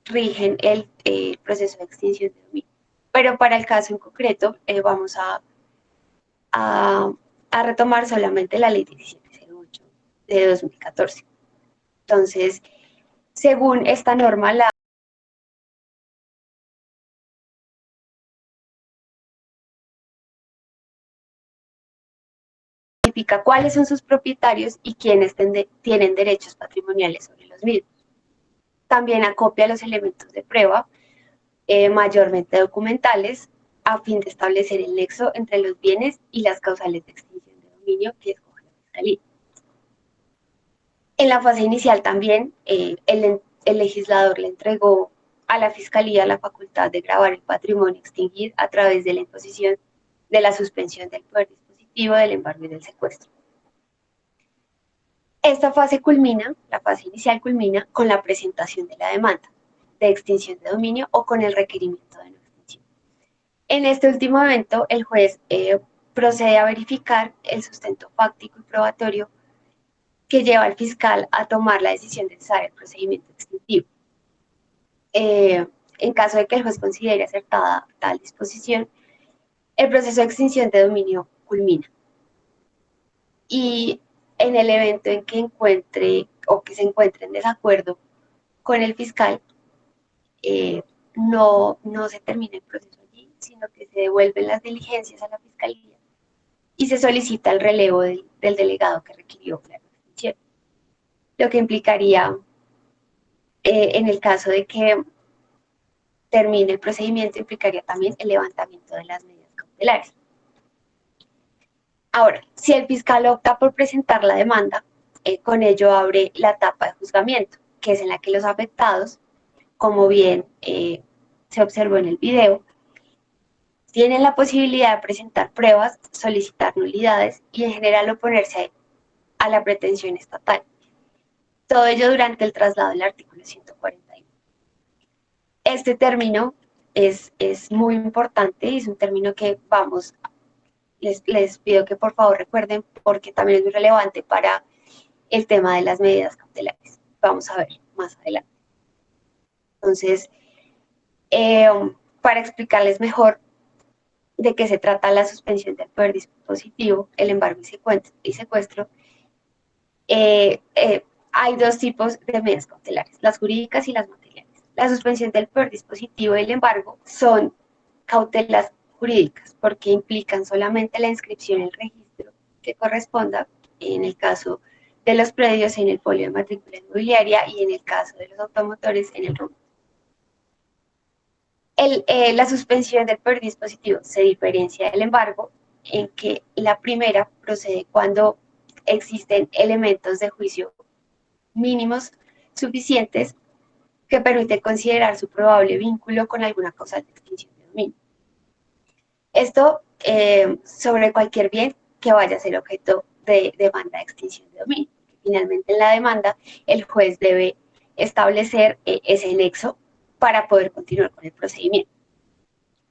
rigen el proceso de extinción de dominio. Pero para el caso en concreto vamos a, a retomar solamente la Ley 1708/2014. Entonces, según esta norma, la identifica cuáles son sus propietarios y quiénes tienen derechos patrimoniales sobre los mismos. También acopia los elementos de prueba, mayormente documentales, a fin de establecer el nexo entre los bienes y las causales de extinción de dominio que escoge la Fiscalía. En la fase inicial también, el legislador le entregó a la Fiscalía la facultad de gravar el patrimonio extinguir a través de la imposición de la suspensión del poder dispositivo, del embargo y del secuestro. Esta fase culmina, la fase inicial culmina con la presentación de la demanda de extinción de dominio o con el requerimiento de no extinción. En este último evento, el juez procede a verificar el sustento fáctico y probatorio que lleva al fiscal a tomar la decisión de cesar el procedimiento extintivo. En caso de que el juez considere acertada tal disposición, el proceso de extinción de dominio culmina. Y en el evento en que encuentre o que se encuentre en desacuerdo con el fiscal, no se termina el proceso allí, sino que se devuelven las diligencias a la Fiscalía y se solicita el relevo del delegado que requirió la extinción. Lo que implicaría, en el caso de que termine el procedimiento, implicaría también el levantamiento de las medidas cautelares. Ahora, si el fiscal opta por presentar la demanda, con ello abre la etapa de juzgamiento, que es en la que los afectados, como bien se observó en el video, tienen la posibilidad de presentar pruebas, solicitar nulidades y en general oponerse a la pretensión estatal. Todo ello durante el traslado del artículo 141. Este término es muy importante y es un término que les pido que por favor recuerden porque también es muy relevante para el tema de las medidas cautelares. Vamos a ver más adelante. Entonces, para explicarles mejor de qué se trata la suspensión del poder dispositivo, el embargo y secuestro, hay dos tipos de medidas cautelares, las jurídicas y las materiales. La suspensión del poder dispositivo y el embargo son cautelas jurídicas porque implican solamente la inscripción en el registro que corresponda en el caso de los predios en el folio de matrícula inmobiliaria y en el caso de los automotores en el RUT. La suspensión del poder dispositivo se diferencia del embargo en que la primera procede cuando existen elementos de juicio mínimos suficientes que permiten considerar su probable vínculo con alguna causa de extinción de dominio. Esto sobre cualquier bien que vaya a ser objeto de demanda de extinción de dominio. Finalmente, en la demanda, el juez debe establecer ese nexo para poder continuar con el procedimiento.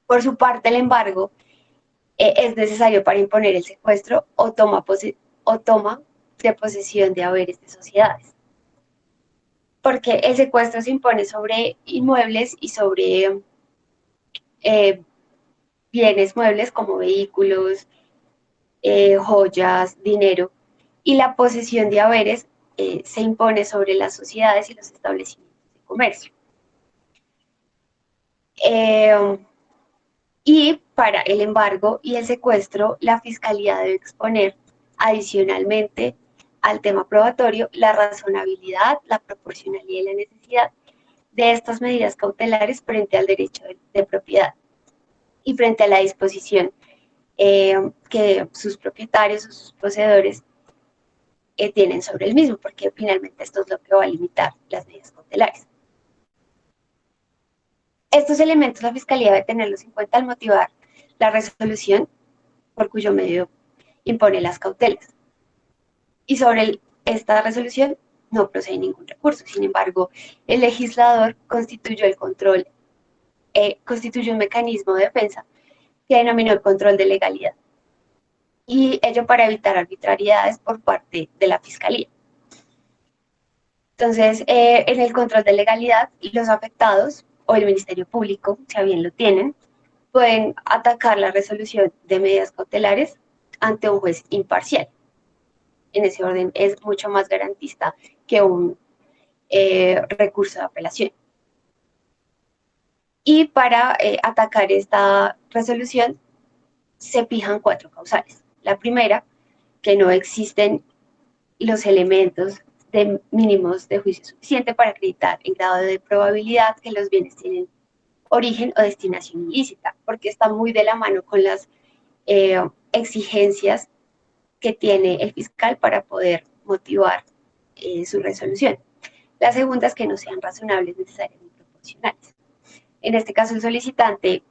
Por su parte, el embargo es necesario para imponer el secuestro o toma de posesión de haberes de sociedades. Porque el secuestro se impone sobre inmuebles y sobre bienes muebles como vehículos, joyas, dinero, y la posesión de haberes se impone sobre las sociedades y los establecimientos de comercio. Y para el embargo y el secuestro, la Fiscalía debe exponer adicionalmente al tema probatorio la razonabilidad, la proporcionalidad y la necesidad de estas medidas cautelares frente al derecho de propiedad y frente a la disposición que sus propietarios o sus poseedores tienen sobre el mismo, porque finalmente esto es lo que va a limitar las medidas cautelares. Estos elementos la Fiscalía debe tenerlos en cuenta al motivar la resolución por cuyo medio impone las cautelas. Y sobre esta resolución no procede ningún recurso. Sin embargo, el legislador constituyó un mecanismo de defensa que denominó el control de legalidad. Y ello para evitar arbitrariedades por parte de la Fiscalía. Entonces, en el control de legalidad, los afectados o el Ministerio Público, si bien lo tienen, pueden atacar la resolución de medidas cautelares ante un juez imparcial. En ese orden es mucho más garantista que un recurso de apelación. Y para atacar esta resolución se fijan 4 causales. La primera, que no existen los elementos de mínimos de juicio suficiente para acreditar el grado de probabilidad que los bienes tienen origen o destinación ilícita, porque está muy de la mano con las exigencias que tiene el fiscal para poder motivar su resolución. La segunda es que no sean razonables, necesarias ni proporcionales. En este caso, el solicitante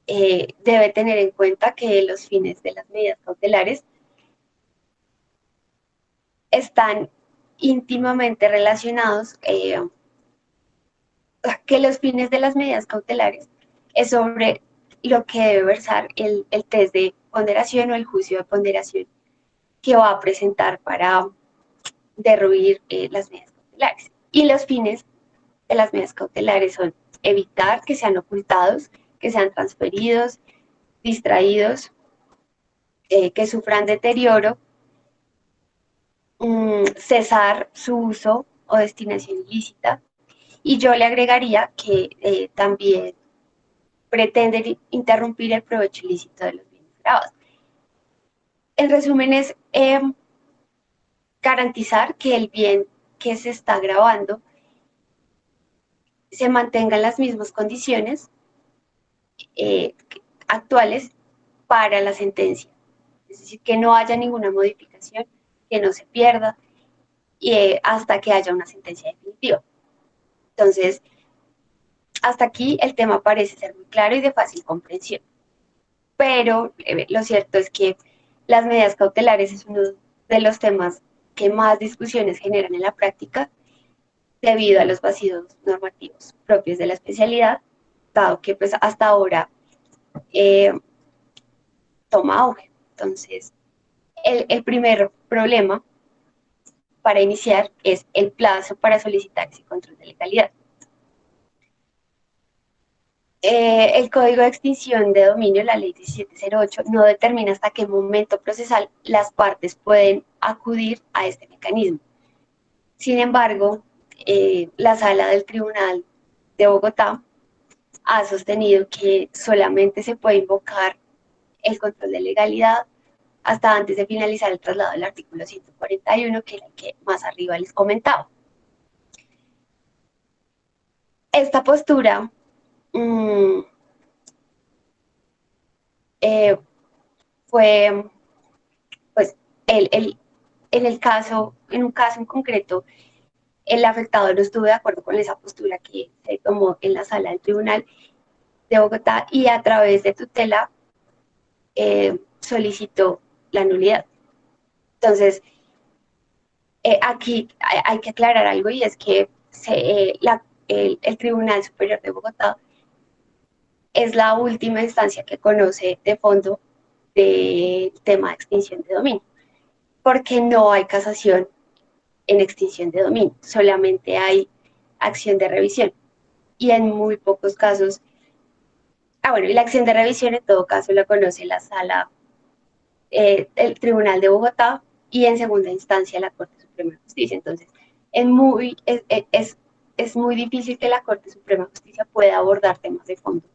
debe tener en cuenta que los fines de las medidas cautelares están íntimamente relacionados, que los fines de las medidas cautelares es sobre lo que debe versar el test de ponderación o el juicio de ponderación que va a presentar para derruir las medidas cautelares. Y los fines de las medidas cautelares son evitar que sean ocultados, que sean transferidos, distraídos, que sufran deterioro, cesar su uso o destinación ilícita. Y yo le agregaría que también pretenden interrumpir el provecho ilícito de los bienes grabados. En resumen, es garantizar que el bien que se está grabando se mantenga en las mismas condiciones actuales para la sentencia. Es decir, que no haya ninguna modificación, que no se pierda hasta que haya una sentencia definitiva. Entonces, hasta aquí el tema parece ser muy claro y de fácil comprensión. Pero lo cierto es que las medidas cautelares es uno de los temas que más discusiones generan en la práctica debido a los vacíos normativos propios de la especialidad, dado que pues hasta ahora toma auge. Entonces, el primer problema para iniciar es el plazo para solicitar ese control de legalidad. El Código de Extinción de Dominio, la Ley 1708, no determina hasta qué momento procesal las partes pueden acudir a este mecanismo. Sin embargo, la Sala del Tribunal de Bogotá ha sostenido que solamente se puede invocar el control de legalidad hasta antes de finalizar el traslado del artículo 141, que era el que más arriba les comentaba. Esta postura fue, pues, en un caso en concreto, el afectado no estuvo de acuerdo con esa postura que se tomó en la sala del Tribunal de Bogotá y a través de tutela solicitó la nulidad. Entonces, aquí hay que aclarar algo y es que el Tribunal Superior de Bogotá es la última instancia que conoce de fondo del tema de extinción de dominio, porque no hay casación en extinción de dominio, solamente hay acción de revisión. Y en muy pocos casos, y la acción de revisión en todo caso la conoce la sala, el Tribunal de Bogotá y en segunda instancia la Corte Suprema de Justicia. Entonces, es muy difícil que la Corte Suprema de Justicia pueda abordar temas de fondo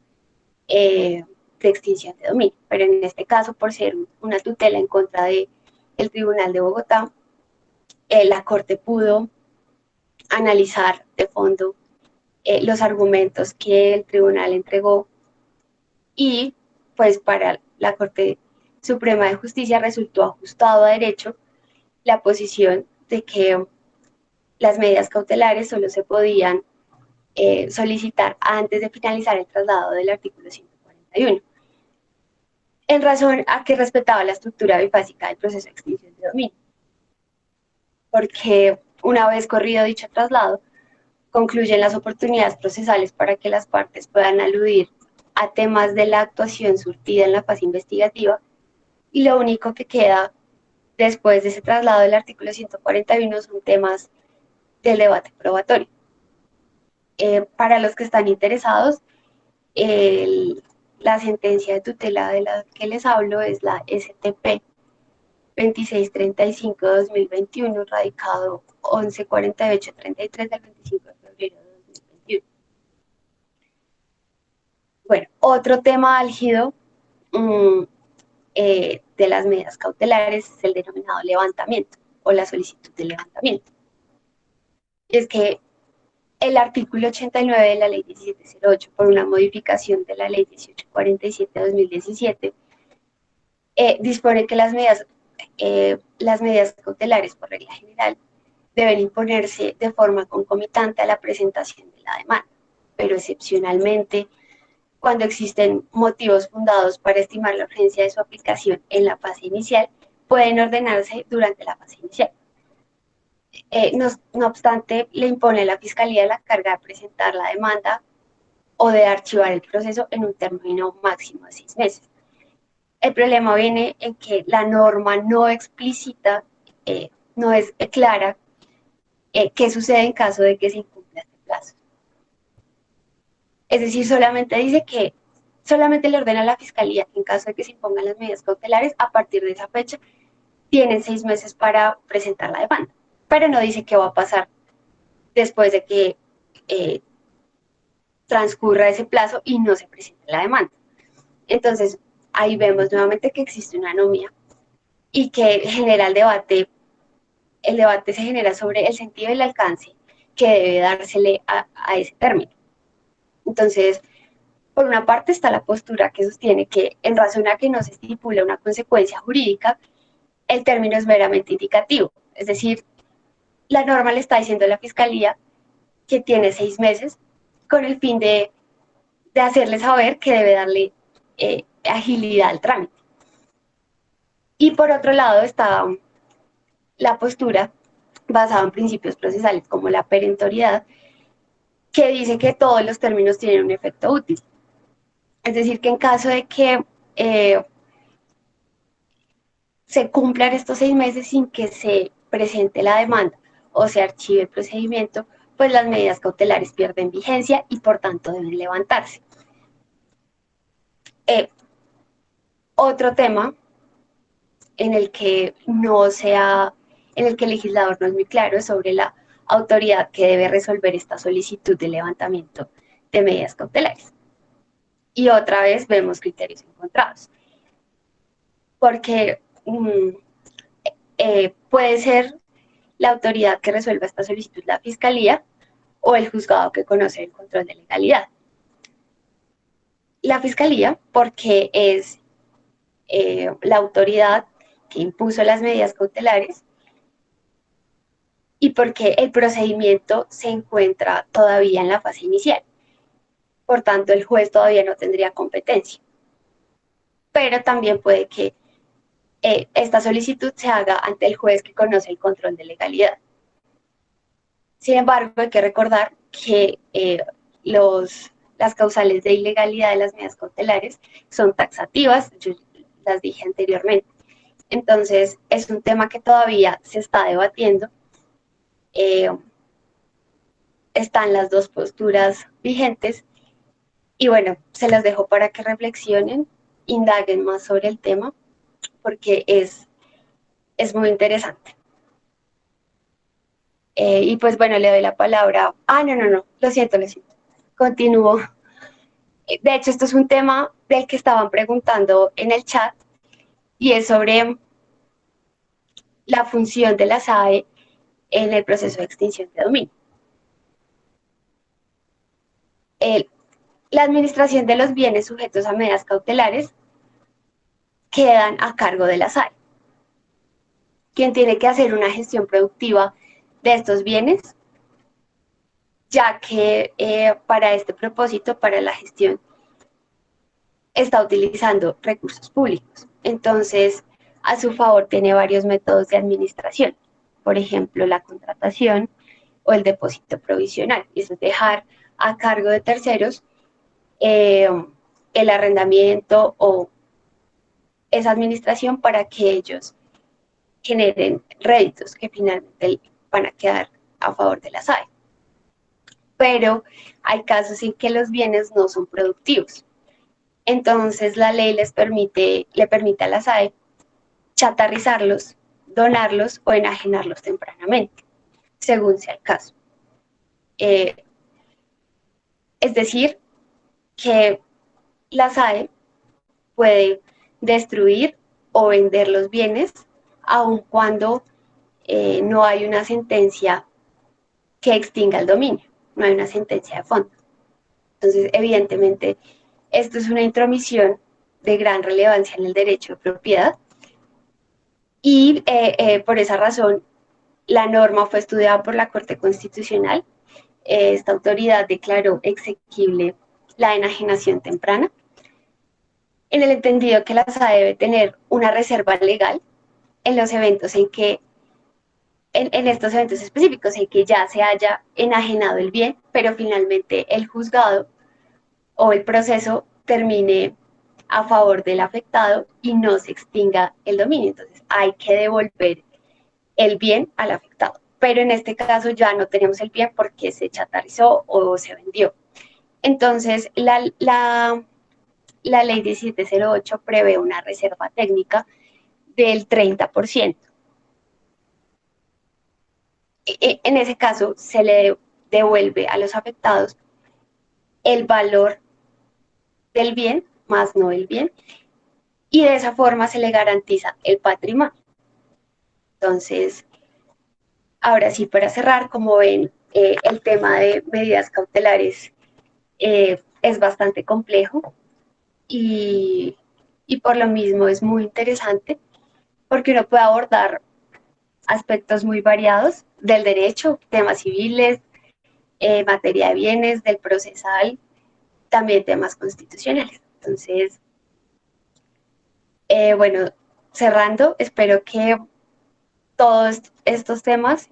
de extinción de dominio, pero en este caso, por ser una tutela en contra del Tribunal de Bogotá, la Corte pudo analizar de fondo los argumentos que el tribunal entregó y pues para la Corte Suprema de Justicia resultó ajustado a derecho la posición de que las medidas cautelares solo se podían solicitar antes de finalizar el traslado del artículo 141, en razón a que respetaba la estructura bifásica del proceso de extinción de dominio, porque una vez corrido dicho traslado, concluyen las oportunidades procesales para que las partes puedan aludir a temas de la actuación surtida en la fase investigativa y lo único que queda después de ese traslado del artículo 141 son temas del debate probatorio. Para los que están interesados, la sentencia de tutela de la que les hablo es la STP 2635-2021, radicado 1148-33 del 25 de febrero de 2021. Bueno, otro tema álgido de las medidas cautelares es el denominado levantamiento o la solicitud de levantamiento. Y es que el artículo 89 de la ley 1708, por una modificación de la ley 1847 de 2017, dispone que las medidas cautelares, por regla general, deben imponerse de forma concomitante a la presentación de la demanda, pero excepcionalmente, cuando existen motivos fundados para estimar la urgencia de su aplicación en la fase inicial, pueden ordenarse durante la fase inicial. No obstante, le impone a la Fiscalía la carga de presentar la demanda o de archivar el proceso en un término máximo de 6 meses. El problema viene en que la norma no explícita, no es clara qué sucede en caso de que se incumpla este plazo. Es decir, solamente dice que solamente le ordena a la Fiscalía que en caso de que se impongan las medidas cautelares, a partir de esa fecha, tienen 6 meses para presentar la demanda, pero no dice qué va a pasar después de que transcurra ese plazo y no se presente la demanda. Entonces, ahí vemos nuevamente que existe una anomia y que genera el debate se genera sobre el sentido y el alcance que debe dársele a ese término. Entonces, por una parte está la postura que sostiene que en razón a que no se estipula una consecuencia jurídica, el término es meramente indicativo. Es decir, la norma le está diciendo a la Fiscalía que tiene 6 meses con el fin de hacerle saber que debe darle agilidad al trámite. Y por otro lado está la postura basada en principios procesales como la perentoriedad, que dice que todos los términos tienen un efecto útil. Es decir, que en caso de que se cumplan estos 6 meses sin que se presente la demanda o se archive el procedimiento, pues las medidas cautelares pierden vigencia y por tanto deben levantarse. Otro tema en el que el legislador no es muy claro es sobre la autoridad que debe resolver esta solicitud de levantamiento de medidas cautelares. Y otra vez vemos criterios encontrados, porque puede ser la autoridad que resuelva esta solicitud, la Fiscalía, o el juzgado que conoce el control de legalidad. La Fiscalía, porque es la autoridad que impuso las medidas cautelares y porque el procedimiento se encuentra todavía en la fase inicial. Por tanto, el juez todavía no tendría competencia. Pero también puede que esta solicitud se haga ante el juez que conoce el control de legalidad. Sin embargo, hay que recordar que las causales de ilegalidad de las medidas cautelares son taxativas, yo las dije anteriormente. Entonces, es un tema que todavía se está debatiendo. Están las dos posturas vigentes y bueno, se las dejo para que reflexionen, indaguen más sobre el tema, porque es muy interesante. Y pues bueno, le doy la palabra. No, lo siento. Continúo. De hecho, esto es un tema del que estaban preguntando en el chat y es sobre la función de la SAE en el proceso de extinción de dominio. La administración de los bienes sujetos a medidas cautelares quedan a cargo de la SAE, quien tiene que hacer una gestión productiva de estos bienes, ya que para este propósito, para la gestión, está utilizando recursos públicos. Entonces, a su favor tiene varios métodos de administración, por ejemplo, la contratación o el depósito provisional, eso es dejar a cargo de terceros el arrendamiento o esa administración para que ellos generen réditos que finalmente van a quedar a favor de la SAE. Pero hay casos en que los bienes no son productivos. Entonces la ley le permite a la SAE chatarrizarlos, donarlos o enajenarlos tempranamente, según sea el caso. Es decir, que la SAE puede destruir o vender los bienes, aun cuando no hay una sentencia que extinga el dominio, no hay una sentencia de fondo. Entonces, evidentemente, esto es una intromisión de gran relevancia en el derecho de propiedad y por esa razón la norma fue estudiada por la Corte Constitucional. Esta autoridad declaró exequible la enajenación temprana, en el entendido que la SA debe tener una reserva legal en los eventos en que, en estos eventos específicos, en que ya se haya enajenado el bien, pero finalmente el juzgado o el proceso termine a favor del afectado y no se extinga el dominio. Entonces hay que devolver el bien al afectado. Pero en este caso ya no tenemos el bien porque se chatarizó o se vendió. Entonces, la ley 1708 prevé una reserva técnica del 30%. En ese caso, se le devuelve a los afectados el valor del bien, más no el bien, y de esa forma se le garantiza el patrimonio. Entonces, ahora sí, para cerrar, como ven, el tema de medidas cautelares es bastante complejo y, y por lo mismo es muy interesante porque uno puede abordar aspectos muy variados del derecho, temas civiles, materia de bienes, del procesal, también temas constitucionales. Entonces, bueno, cerrando, espero que todos estos temas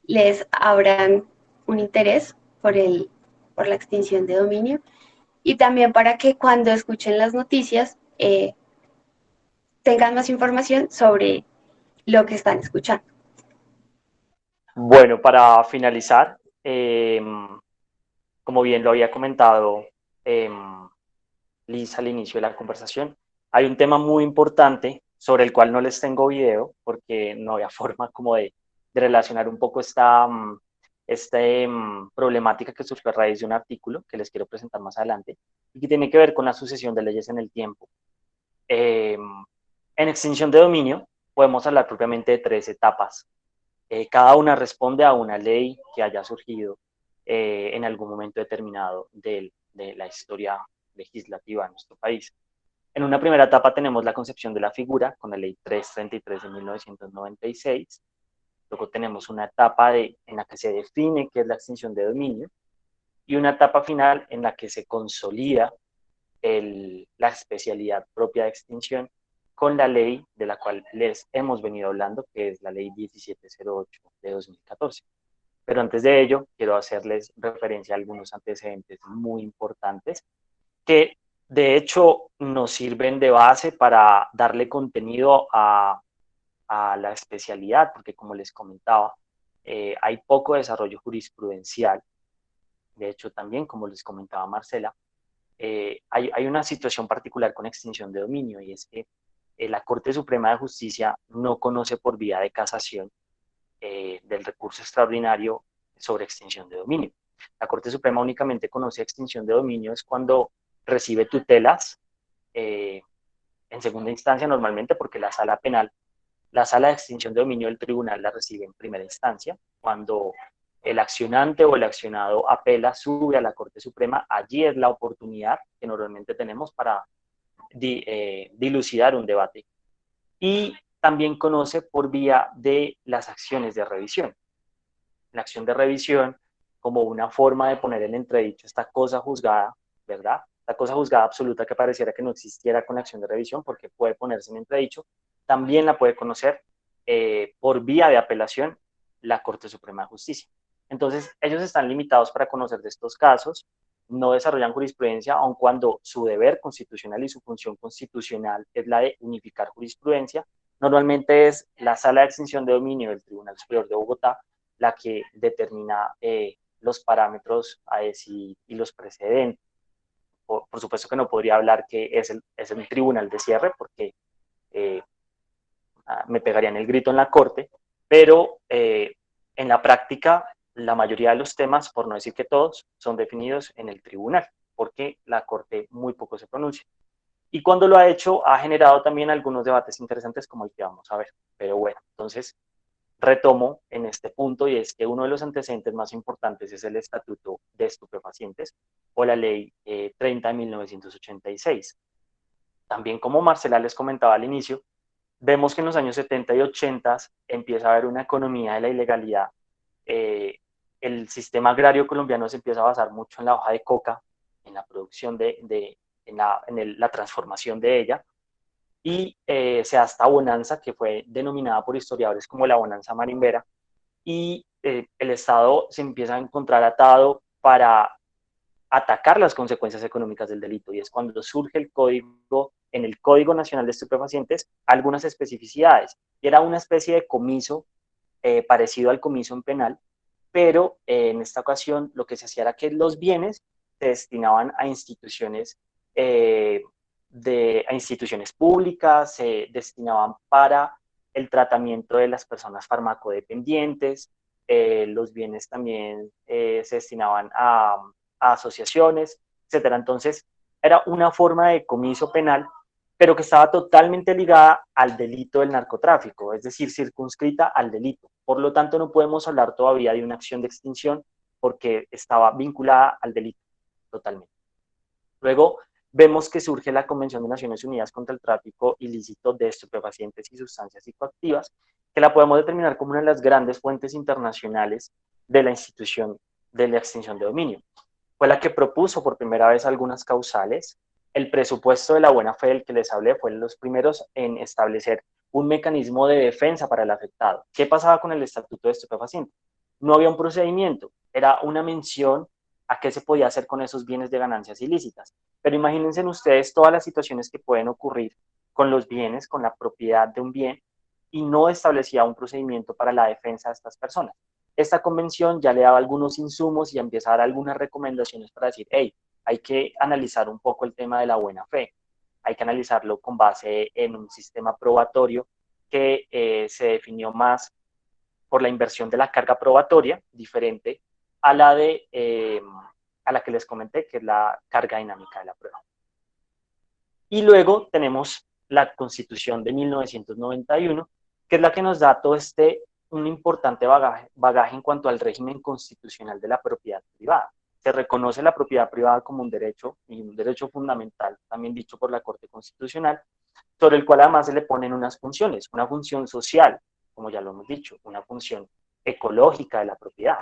les abran un interés por la extinción de dominio y también para que cuando escuchen las noticias tengan más información sobre lo que están escuchando. Bueno, para finalizar, como bien lo había comentado Liz al inicio de la conversación, hay un tema muy importante sobre el cual no les tengo video porque no había forma como de relacionar un poco esta problemática que surgió a raíz de un artículo que les quiero presentar más adelante y que tiene que ver con la sucesión de leyes en el tiempo. En extinción de dominio podemos hablar propiamente de 3 etapas. Cada una responde a una ley que haya surgido en algún momento determinado de la historia legislativa de nuestro país. En una primera etapa tenemos la concepción de la figura con la ley 333 de 1996. Luego tenemos una etapa en la que se define qué es la extinción de dominio y una etapa final en la que se consolida la especialidad propia de extinción con la ley de la cual les hemos venido hablando, que es la ley 1708 de 2014. Pero antes de ello, quiero hacerles referencia a algunos antecedentes muy importantes que de hecho nos sirven de base para darle contenido a la especialidad, porque como les comentaba, hay poco desarrollo jurisprudencial. De hecho, también, como les comentaba Marcela, hay una situación particular con extinción de dominio y es que la Corte Suprema de Justicia no conoce por vía de casación del recurso extraordinario sobre extinción de dominio. La Corte Suprema únicamente conoce extinción de dominio es cuando recibe tutelas en segunda instancia normalmente porque la sala penal, la sala de extinción de dominio del tribunal la recibe en primera instancia. Cuando el accionante o el accionado apela, sube a la Corte Suprema, allí es la oportunidad que normalmente tenemos para dilucidar un debate. Y también conoce por vía de las acciones de revisión. La acción de revisión como una forma de poner en entredicho esta cosa juzgada, ¿verdad? La cosa juzgada absoluta que pareciera que no existiera con la acción de revisión porque puede ponerse en entredicho, también la puede conocer por vía de apelación la Corte Suprema de Justicia. Entonces, ellos están limitados para conocer de estos casos, no desarrollan jurisprudencia, aun cuando su deber constitucional y su función constitucional es la de unificar jurisprudencia. Normalmente es la Sala de Extinción de Dominio del Tribunal Superior de Bogotá la que determina los parámetros a decidir y los precedentes. Por supuesto que no podría hablar que es el tribunal de cierre porque me pegarían el grito en la corte, pero en la práctica la mayoría de los temas, por no decir que todos, son definidos en el tribunal, porque la corte muy poco se pronuncia. Y cuando lo ha hecho, ha generado también algunos debates interesantes como el que vamos a ver. Pero bueno, entonces retomo en este punto y es que uno de los antecedentes más importantes es el Estatuto de Estupefacientes o la Ley 30 de 1986. También como Marcela les comentaba al inicio, vemos que en los años 70 y 80 empieza a haber una economía de la ilegalidad. El sistema agrario colombiano se empieza a basar mucho en la hoja de coca, en la producción la transformación de ella, y se da esta bonanza que fue denominada por historiadores como la bonanza marimbera, y el Estado se empieza a encontrar atado para atacar las consecuencias económicas del delito, y es cuando surge en el Código Nacional de Estupefacientes, algunas especificidades, y era una especie de comiso parecido al comiso en penal, pero en esta ocasión lo que se hacía era que los bienes se destinaban a instituciones, a instituciones públicas, se destinaban para el tratamiento de las personas farmacodependientes, los bienes también se destinaban a asociaciones, etcétera. Entonces, era una forma de comiso penal, pero que estaba totalmente ligada al delito del narcotráfico, es decir, circunscrita al delito. Por lo tanto, no podemos hablar todavía de una acción de extinción porque estaba vinculada al delito totalmente. Luego, vemos que surge la Convención de Naciones Unidas contra el Tráfico Ilícito de Estupefacientes y Sustancias Psicoactivas, que la podemos determinar como una de las grandes fuentes internacionales de la institución de la extinción de dominio. Fue la que propuso por primera vez algunas causales. El presupuesto de la buena fe del que les hablé fue los primeros en establecer un mecanismo de defensa para el afectado. ¿Qué pasaba con el Estatuto de Estupefacientes? No había un procedimiento, era una mención a qué se podía hacer con esos bienes de ganancias ilícitas. Pero imagínense ustedes todas las situaciones que pueden ocurrir con los bienes, con la propiedad de un bien, y no establecía un procedimiento para la defensa de estas personas. Esta convención ya le daba algunos insumos y empieza a dar algunas recomendaciones para decir, hey, hay que analizar un poco el tema de la buena fe, hay que analizarlo con base en un sistema probatorio que se definió más por la inversión de la carga probatoria, diferente a a la que les comenté, que es la carga dinámica de la prueba. Y luego tenemos la Constitución de 1991, que es la que nos da todo un importante bagaje en cuanto al régimen constitucional de la propiedad privada. Se reconoce la propiedad privada como un derecho, y un derecho fundamental, también dicho por la Corte Constitucional, sobre el cual además se le ponen unas funciones, una función social, como ya lo hemos dicho, una función ecológica de la propiedad,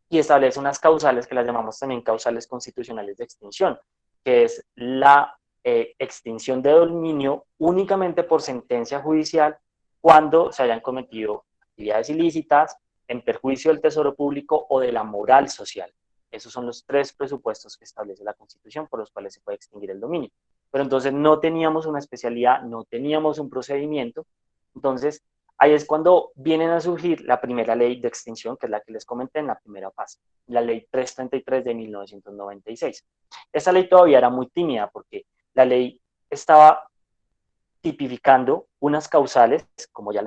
y establece unas causales que las llamamos también causales constitucionales de extinción, que es la extinción de dominio únicamente por sentencia judicial cuando se hayan cometido actividades ilícitas en perjuicio del tesoro público o de la moral social. Esos son los tres presupuestos que establece la Constitución por los cuales se puede extinguir el dominio. Pero entonces no teníamos una especialidad, no teníamos un procedimiento. Entonces, ahí es cuando vienen a surgir la primera ley de extinción, que es la que les comenté en la primera fase, la ley 333 de 1996. Esa ley todavía era muy tímida porque la ley estaba tipificando unas causales, como ya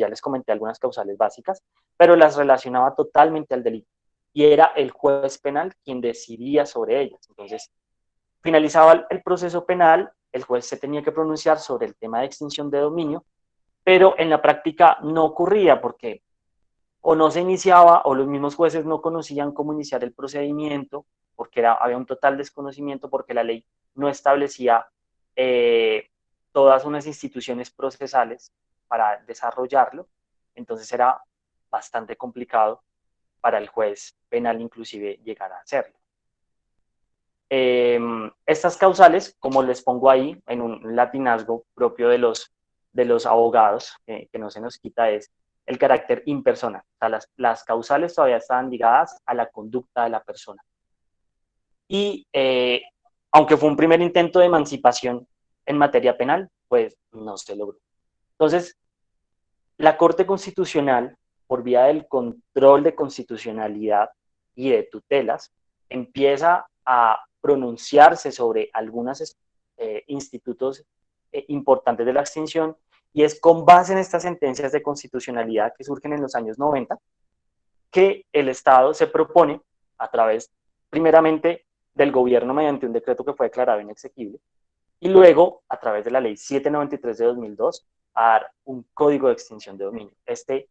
les comenté, algunas causales básicas, pero las relacionaba totalmente al delito. Y era el juez penal quien decidía sobre ellas. Entonces, finalizaba el proceso penal, el juez se tenía que pronunciar sobre el tema de extinción de dominio, pero en la práctica no ocurría porque o no se iniciaba o los mismos jueces no conocían cómo iniciar el procedimiento porque había un total desconocimiento porque la ley no establecía todas unas instituciones procesales para desarrollarlo, entonces era bastante complicado para el juez penal inclusive llegar a hacerlo. Estas causales, como les pongo ahí en un latinazgo propio de los abogados, que no se nos quita, es el carácter impersonal. O sea, las causales todavía estaban ligadas a la conducta de la persona. Y aunque fue un primer intento de emancipación en materia penal, pues no se logró. Entonces, la Corte Constitucional, por vía del control de constitucionalidad y de tutelas, empieza a pronunciarse sobre algunos institutos importantes de la extinción, y es con base en estas sentencias de constitucionalidad que surgen en los años 90 que el Estado se propone, a través primeramente del gobierno mediante un decreto que fue declarado inexequible, y luego, a través de la ley 793 de 2002, a dar un código de extinción de dominio. Este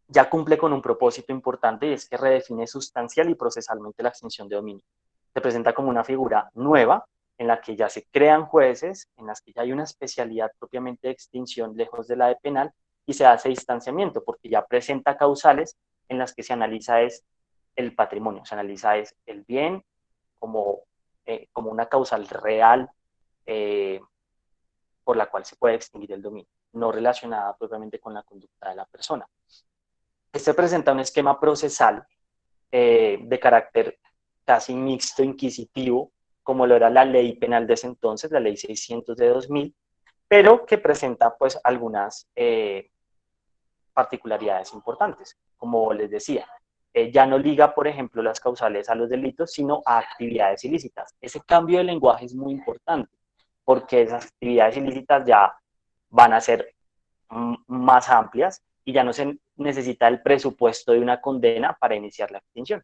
ya cumple con un propósito importante y es que redefine sustancial y procesalmente la extinción de dominio. Se presenta como una figura nueva en la que ya se crean jueces, en las que ya hay una especialidad propiamente de extinción lejos de la de penal y se hace distanciamiento porque ya presenta causales en las que se analiza es el patrimonio, se analiza es el bien como, como una causal real eh, por la cual se puede extinguir el dominio, no relacionada propiamente con la conducta de la persona. Este presenta un esquema procesal de carácter casi mixto, inquisitivo, como lo era la ley penal de ese entonces, la ley 600 de 2000, pero que presenta pues algunas particularidades importantes. Como les decía, ya no liga, por ejemplo, las causales a los delitos, sino a actividades ilícitas. Ese cambio de lenguaje es muy importante, porque esas actividades ilícitas ya van a ser más amplias y ya no se necesita el presupuesto de una condena para iniciar la extinción.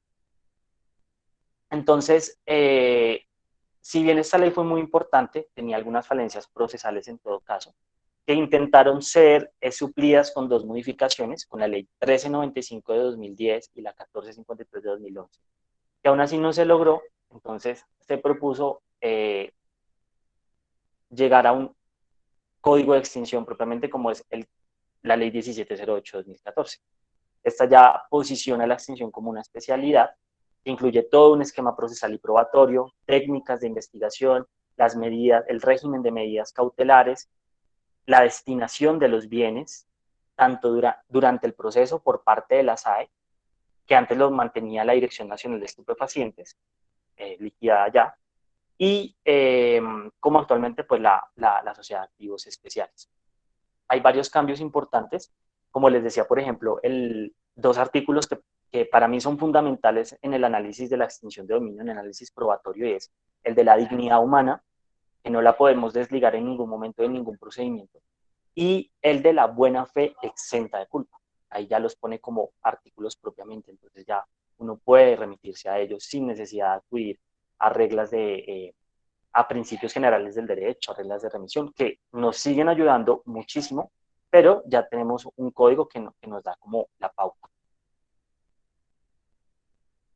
Entonces, si bien esta ley fue muy importante, tenía algunas falencias procesales en todo caso, que intentaron ser suplidas con dos modificaciones, con la ley 1395 de 2010 y la 1453 de 2011, que aún así no se logró. Entonces se propuso llegar a un código de extinción propiamente como es la ley 1708 de 2014. Esta ya posiciona la extinción como una especialidad que incluye todo un esquema procesal y probatorio, técnicas de investigación, las medidas, el régimen de medidas cautelares, la destinación de los bienes, tanto durante el proceso por parte de la SAE, que antes lo mantenía la Dirección Nacional de Estupefacientes, liquidada ya, y como actualmente pues la Sociedad de Activos Especiales. Hay varios cambios importantes, como les decía, por ejemplo, dos artículos que para mí son fundamentales en el análisis de la extinción de dominio, en el análisis probatorio, es el de la dignidad humana, que no la podemos desligar en ningún momento de ningún procedimiento, y el de la buena fe exenta de culpa. Ahí ya los pone como artículos propiamente, entonces ya uno puede remitirse a ellos sin necesidad de acudir a reglas a principios generales del derecho, a reglas de remisión, que nos siguen ayudando muchísimo, pero ya tenemos un código que nos da como la pauta.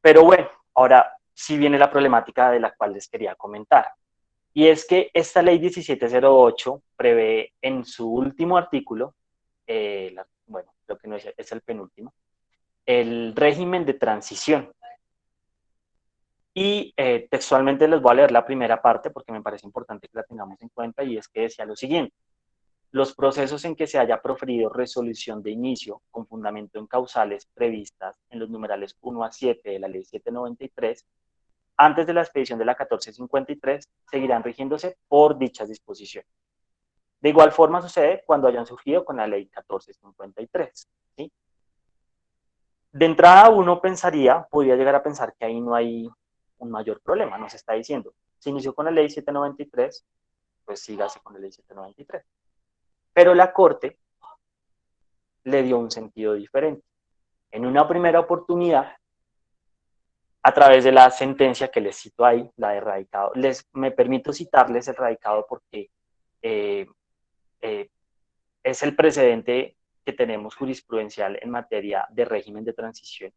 Pero bueno, ahora sí viene la problemática de la cual les quería comentar. Y es que esta ley 1708 prevé en su último artículo, bueno, lo que no es el penúltimo, el régimen de transición. Y textualmente les voy a leer la primera parte porque me parece importante que la tengamos en cuenta, y es que decía lo siguiente: los procesos en que se haya proferido resolución de inicio con fundamento en causales previstas en los numerales 1 a 7 de la ley 793, antes de la expedición de la 1453, seguirán rigiéndose por dichas disposiciones. De igual forma sucede cuando hayan surgido con la ley 1453. ¿Sí? De entrada uno podría llegar a pensar que ahí no hay un mayor problema, nos está diciendo, se inició con la ley 793, pues sígase con la ley 793. Pero la Corte le dio un sentido diferente. En una primera oportunidad, a través de la sentencia que les cito ahí, la de radicado, me permito citarles el radicado porque eh, es el precedente que tenemos jurisprudencial en materia de régimen de transición,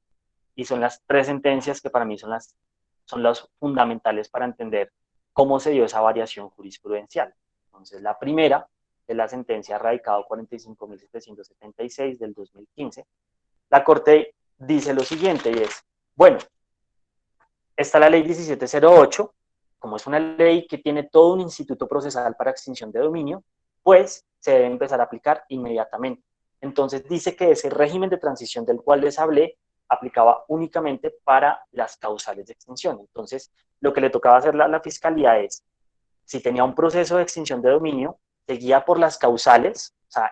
y son las tres sentencias que para mí son las fundamentales para entender cómo se dio esa variación jurisprudencial. Entonces, la primera es la sentencia radicado 45.776 del 2015. La Corte dice lo siguiente, y es, bueno, está la ley 1708, como es una ley que tiene todo un instituto procesal para extinción de dominio, pues se debe empezar a aplicar inmediatamente. Entonces dice que ese régimen de transición del cual les hablé aplicaba únicamente para las causales de extinción. Entonces, lo que le tocaba hacer la fiscalía es, si tenía un proceso de extinción de dominio, seguía por las causales, o sea,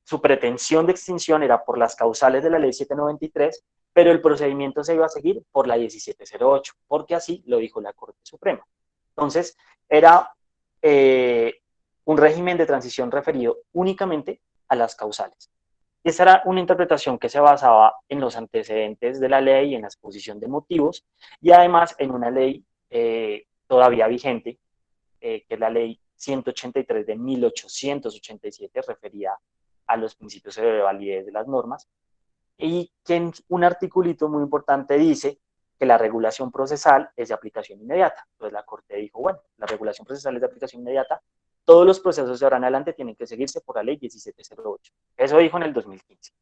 su pretensión de extinción era por las causales de la ley 793, pero el procedimiento se iba a seguir por la 1708, porque así lo dijo la Corte Suprema. Entonces, era un régimen de transición referido únicamente a las causales. Y esa era una interpretación que se basaba en los antecedentes de la ley, en la exposición de motivos, y además en una ley todavía vigente, que es la ley 183 de 1887, referida a los principios de validez de las normas, y que en un articulito muy importante dice que la regulación procesal es de aplicación inmediata. Entonces la Corte dijo, bueno, la regulación procesal es de aplicación inmediata, todos los procesos de ahora en adelante tienen que seguirse por la ley 1708. Eso dijo en el 2015.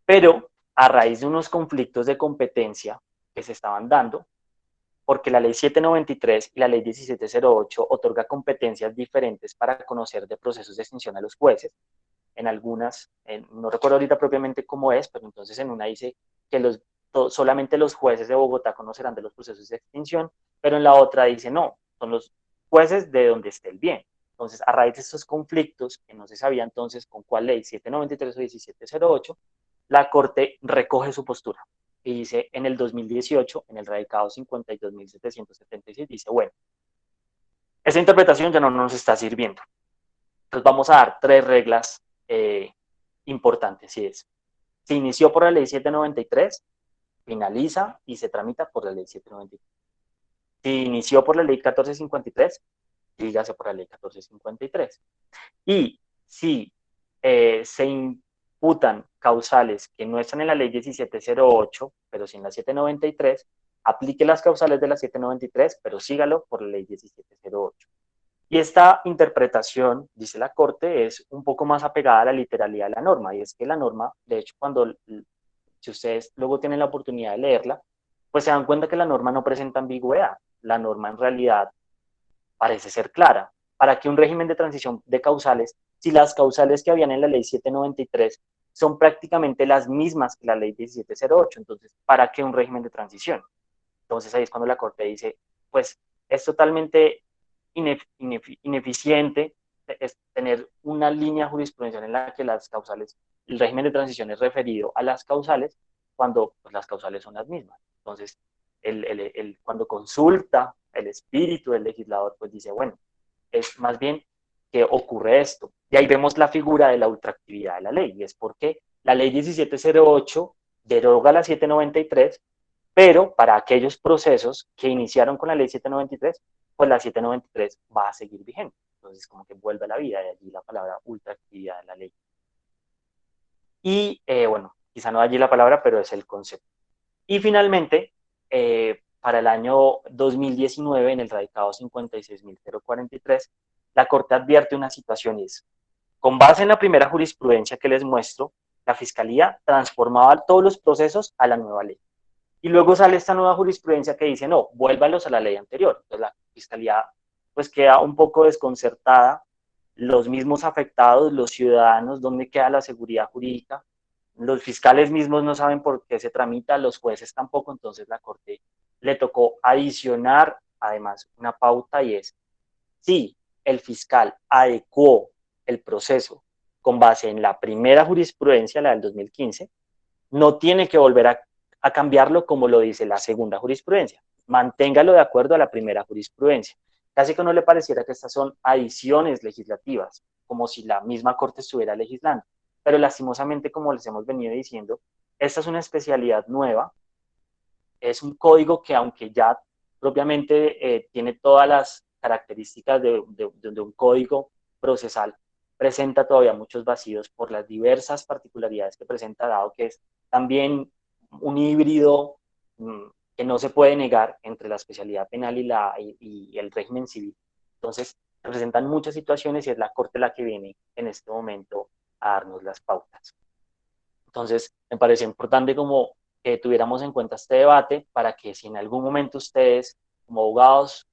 Pero a raíz de unos conflictos de competencia que se estaban dando, porque la ley 793 y la ley 1708 otorga competencias diferentes para conocer de procesos de extinción a los jueces. En algunas, no recuerdo ahorita propiamente cómo es, pero entonces en una dice que solamente los jueces de Bogotá conocerán de los procesos de extinción, pero en la otra dice no, son los jueces de donde esté el bien. Entonces, a raíz de estos conflictos, que no se sabía entonces con cuál ley, 793 o 1708, la Corte recoge su postura y dice en el 2018, en el radicado 52.776, dice, bueno, esa interpretación ya no nos está sirviendo. Entonces vamos a dar 3 reglas importantes, y es, se inició por la ley 793, finaliza y se tramita por la ley 793. Si inició por la ley 1453, dígase por la ley 1453. Y si se imputan causales que no están en la ley 1708, pero sí en la 793, aplique las causales de la 793, pero sígalo por la ley 1708. Y esta interpretación, dice la Corte, es un poco más apegada a la literalidad de la norma, y es que la norma, de hecho, si ustedes luego tienen la oportunidad de leerla, pues se dan cuenta que la norma no presenta ambigüedad. La norma en realidad parece ser clara. ¿Para qué un régimen de transición de causales si las causales que habían en la ley 793 son prácticamente las mismas que la ley 1708? Entonces, ¿para qué un régimen de transición? Entonces ahí es cuando la Corte dice, pues es totalmente ineficiente es tener una línea jurisprudencial en la que las causales, el régimen de transición es referido a las causales cuando pues, las causales son las mismas. Entonces, cuando consulta el espíritu del legislador, pues dice, bueno, es más bien que ocurre esto. Y ahí vemos la figura de la ultraactividad de la ley, y es porque la ley 1708 deroga la 793, pero para aquellos procesos que iniciaron con la ley 793, pues la 793 va a seguir vigente. Entonces, como que vuelve a la vida, de allí la palabra ultraactividad de la ley. Y bueno, quizá no de allí la palabra, pero es el concepto. Y finalmente, para el año 2019, en el radicado 56.043, la Corte advierte una situación y es, con base en la primera jurisprudencia que les muestro, la Fiscalía transformaba todos los procesos a la nueva ley. Y luego sale esta nueva jurisprudencia que dice, no, vuélvalos a la ley anterior. Entonces la Fiscalía pues queda un poco desconcertada, los mismos afectados, los ciudadanos, ¿dónde queda la seguridad jurídica? Los fiscales mismos no saben por qué se tramita, los jueces tampoco, entonces la Corte le tocó adicionar además una pauta y es, si el fiscal adecuó el proceso con base en la primera jurisprudencia, la del 2015, no tiene que volver a cambiarlo como lo dice la segunda jurisprudencia. Manténgalo de acuerdo a la primera jurisprudencia. Casi que no le pareciera que estas son adiciones legislativas, como si la misma Corte estuviera legislando. Pero lastimosamente, como les hemos venido diciendo, esta es una especialidad nueva, es un código que aunque ya propiamente tiene todas las características de un código procesal, presenta todavía muchos vacíos por las diversas particularidades que presenta, dado que es también un híbrido que no se puede negar entre la especialidad penal y el régimen civil. Entonces, presentan muchas situaciones y es la Corte la que viene en este momento a darnos las pautas. Entonces, me pareció importante como que tuviéramos en cuenta este debate para que si en algún momento ustedes, como abogados,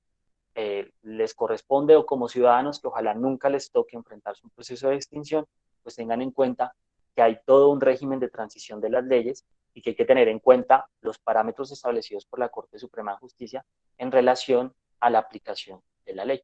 les corresponde o como ciudadanos, que ojalá nunca les toque enfrentarse a un proceso de extinción, pues tengan en cuenta que hay todo un régimen de transición de las leyes y que hay que tener en cuenta los parámetros establecidos por la Corte Suprema de Justicia en relación a la aplicación de la ley.